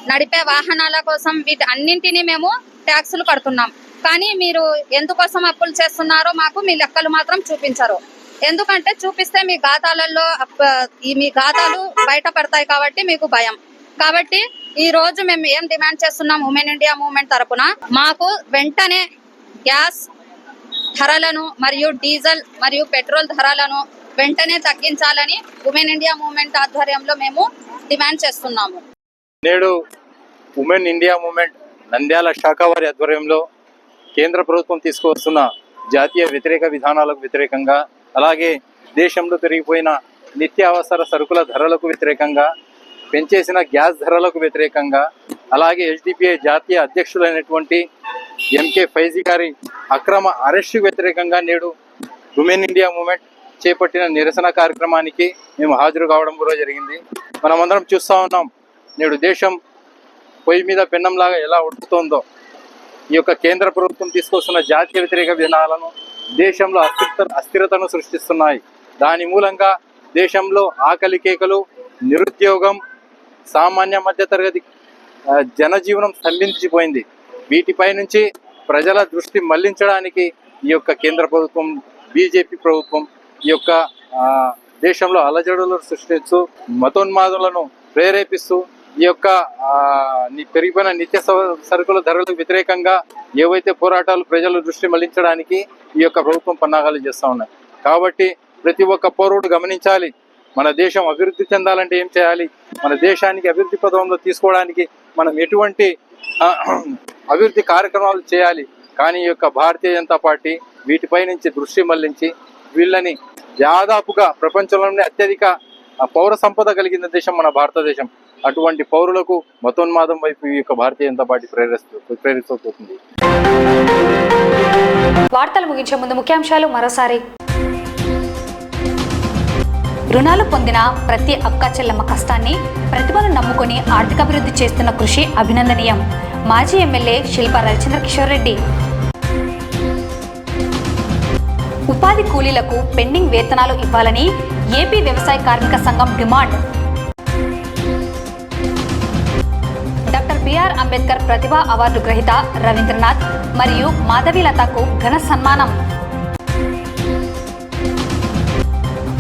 నడిపే వాహనాల కోసం వీటి అన్నింటినీ మేము ట్యాక్సులు కడుతున్నాం. కానీ మీరు ఎందుకోసం అప్పులు చేస్తున్నారో మాకు మీ లెక్కలు మాత్రం చూపించరు. ఎందుకంటే చూపిస్తే మీ ఖాతాలు బయట పడతాయి కాబట్టి మీకు భయం. కాబట్టి ఈ రోజు మేము ఏం డిమాండ్ చేస్తున్నాం? ఉమెన్ ఇండియా మూవ్మెంట్ తరపున మాకు వెంటనే గ్యాస్ ధరలను మరియు డీజిల్ మరియు పెట్రోల్ ధరలను వెంటనే తగ్గించాలని ఉమెన్ ఇండియా మూవ్మెంట్ ఆధ్వర్యంలో మేము డిమాండ్ చేస్తున్నాము. నేడు ఉమెన్ ఇండియా మూవ్మెంట్ నంద్యాల శాఖ వారి ఆధ్వర్యంలో కేంద్ర ప్రభుత్వం తీసుకువస్తున్న జాతీయ వ్యతిరేక విధానాలకు వ్యతిరేకంగా, అలాగే దేశంలో పెరిగిపోయిన నిత్యావసర సరుకుల ధరలకు వ్యతిరేకంగా, పెంచేసిన గ్యాస్ ధరలకు వ్యతిరేకంగా, అలాగే ఎస్డిపిఐ జాతీయ అధ్యక్షులైనటువంటి ఎంకే ఫైజీ గారి అక్రమ అరెస్టు వ్యతిరేకంగా నేడు ఉమెన్ ఇండియా మూవ్మెంట్ చేపట్టిన నిరసన కార్యక్రమానికి మేము హాజరు కావడం కూడా జరిగింది. మనమందరం చూస్తూ ఉన్నాం, నేడు దేశం పొయ్యి మీద పెన్నంలాగా ఎలా ఉడుకుతోందో ఈ యొక్క కేంద్ర ప్రభుత్వం తీసుకొస్తున్న జాతీయ వ్యతిరేక విధానాలను దేశంలో అస్థిరతను సృష్టిస్తున్నాయి. దాని మూలంగా దేశంలో ఆకలి కేకలు, నిరుద్యోగం, సామాన్య మధ్యతరగతి జనజీవనం స్తంభించిపోయింది. వీటిపై నుంచి ప్రజల దృష్టి మళ్లించడానికి ఈ యొక్క కేంద్ర ప్రభుత్వం, బీజేపీ ప్రభుత్వం ఈ యొక్క దేశంలో అలజడులు సృష్టిస్తూ మతోన్మాదులను ప్రేరేపిస్తూ ఈ యొక్క పెరిగిపోయిన నిత్య సరుకుల ధరలకు వ్యతిరేకంగా ఏవైతే పోరాటాలు ప్రజల దృష్టి మళ్లించడానికి ఈ యొక్క ప్రభుత్వం పన్నాగాలు చేస్తూ ఉన్నాయి. కాబట్టి ప్రతి ఒక్క పౌరుడు గమనించాలి, మన దేశం అభివృద్ధి చెందాలంటే ఏం చేయాలి, మన దేశానికి అభివృద్ధి పథంలో తీసుకోవడానికి మనం ఎటువంటి అభివృద్ధి కార్యక్రమాలు చేయాలి. కానీ ఈ యొక్క భారతీయ జనతా పార్టీ వీటిపై నుంచి దృష్టి మళ్లించి వీళ్ళని దాదాపుగా ప్రపంచంలోనే అత్యధిక పౌర సంపద కలిగిన దేశం మన భారతదేశం. అటువంటి పౌరులకు మతోన్మాదం వైపు ఈ యొక్క భారతీయ జనతా పార్టీ ప్రేరేపిస్తుంది. వార్తలు ముగించే ముందు ముఖ్యాంశాలు మరోసారి. రుణాలు పొందిన ప్రతి అక్క చెల్లెమ్మ కష్టాన్ని ప్రతిభను నమ్ముకొని ఆర్థికాభివృద్ధి చేస్తున్న కృషి అభినందనీయం. మాజీ ఎమ్మెల్యే శిల్ప రవిచంద్ర కిషోర్ రెడ్డి. ఉపాధి కూలీలకు పెండింగ్ వేతనాలు ఇవ్వాలని ఏపీ వ్యవసాయ కార్మిక సంఘం డిమాండ్. డాక్టర్ బిఆర్ అంబేద్కర్ ప్రతిభా అవార్డు గ్రహీత రవీంద్రనాథ్ మరియు మాధవీలతకు ఘన సన్మానం.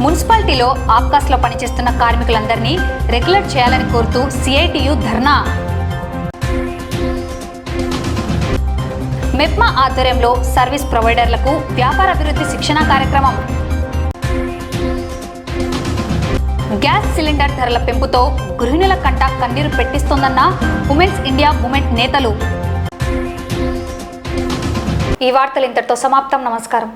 మున్సిపాలిటీలో ఆప్కాస్లో పనిచేస్తున్న కార్మికులందరినీ రెగ్యులర్ చేయాలని కోరుతూ సిఐటియు ధర్నా. మెప్మా ఆధ్వర్యంలో సర్వీస్ ప్రొవైడర్లకు వ్యాపార అభివృద్ధి శిక్షణ కార్యక్రమం. గ్యాస్ సిలిండర్ ధరల పెంపుతో గృహిణుల కంట కన్నీరు పెట్టిస్తోందన్న ఉమెన్స్ ఇండియా మూవ్మెంట్ నేతలు. ఈ వార్తలు ఇంతటితో సమాప్తం. నమస్కారం.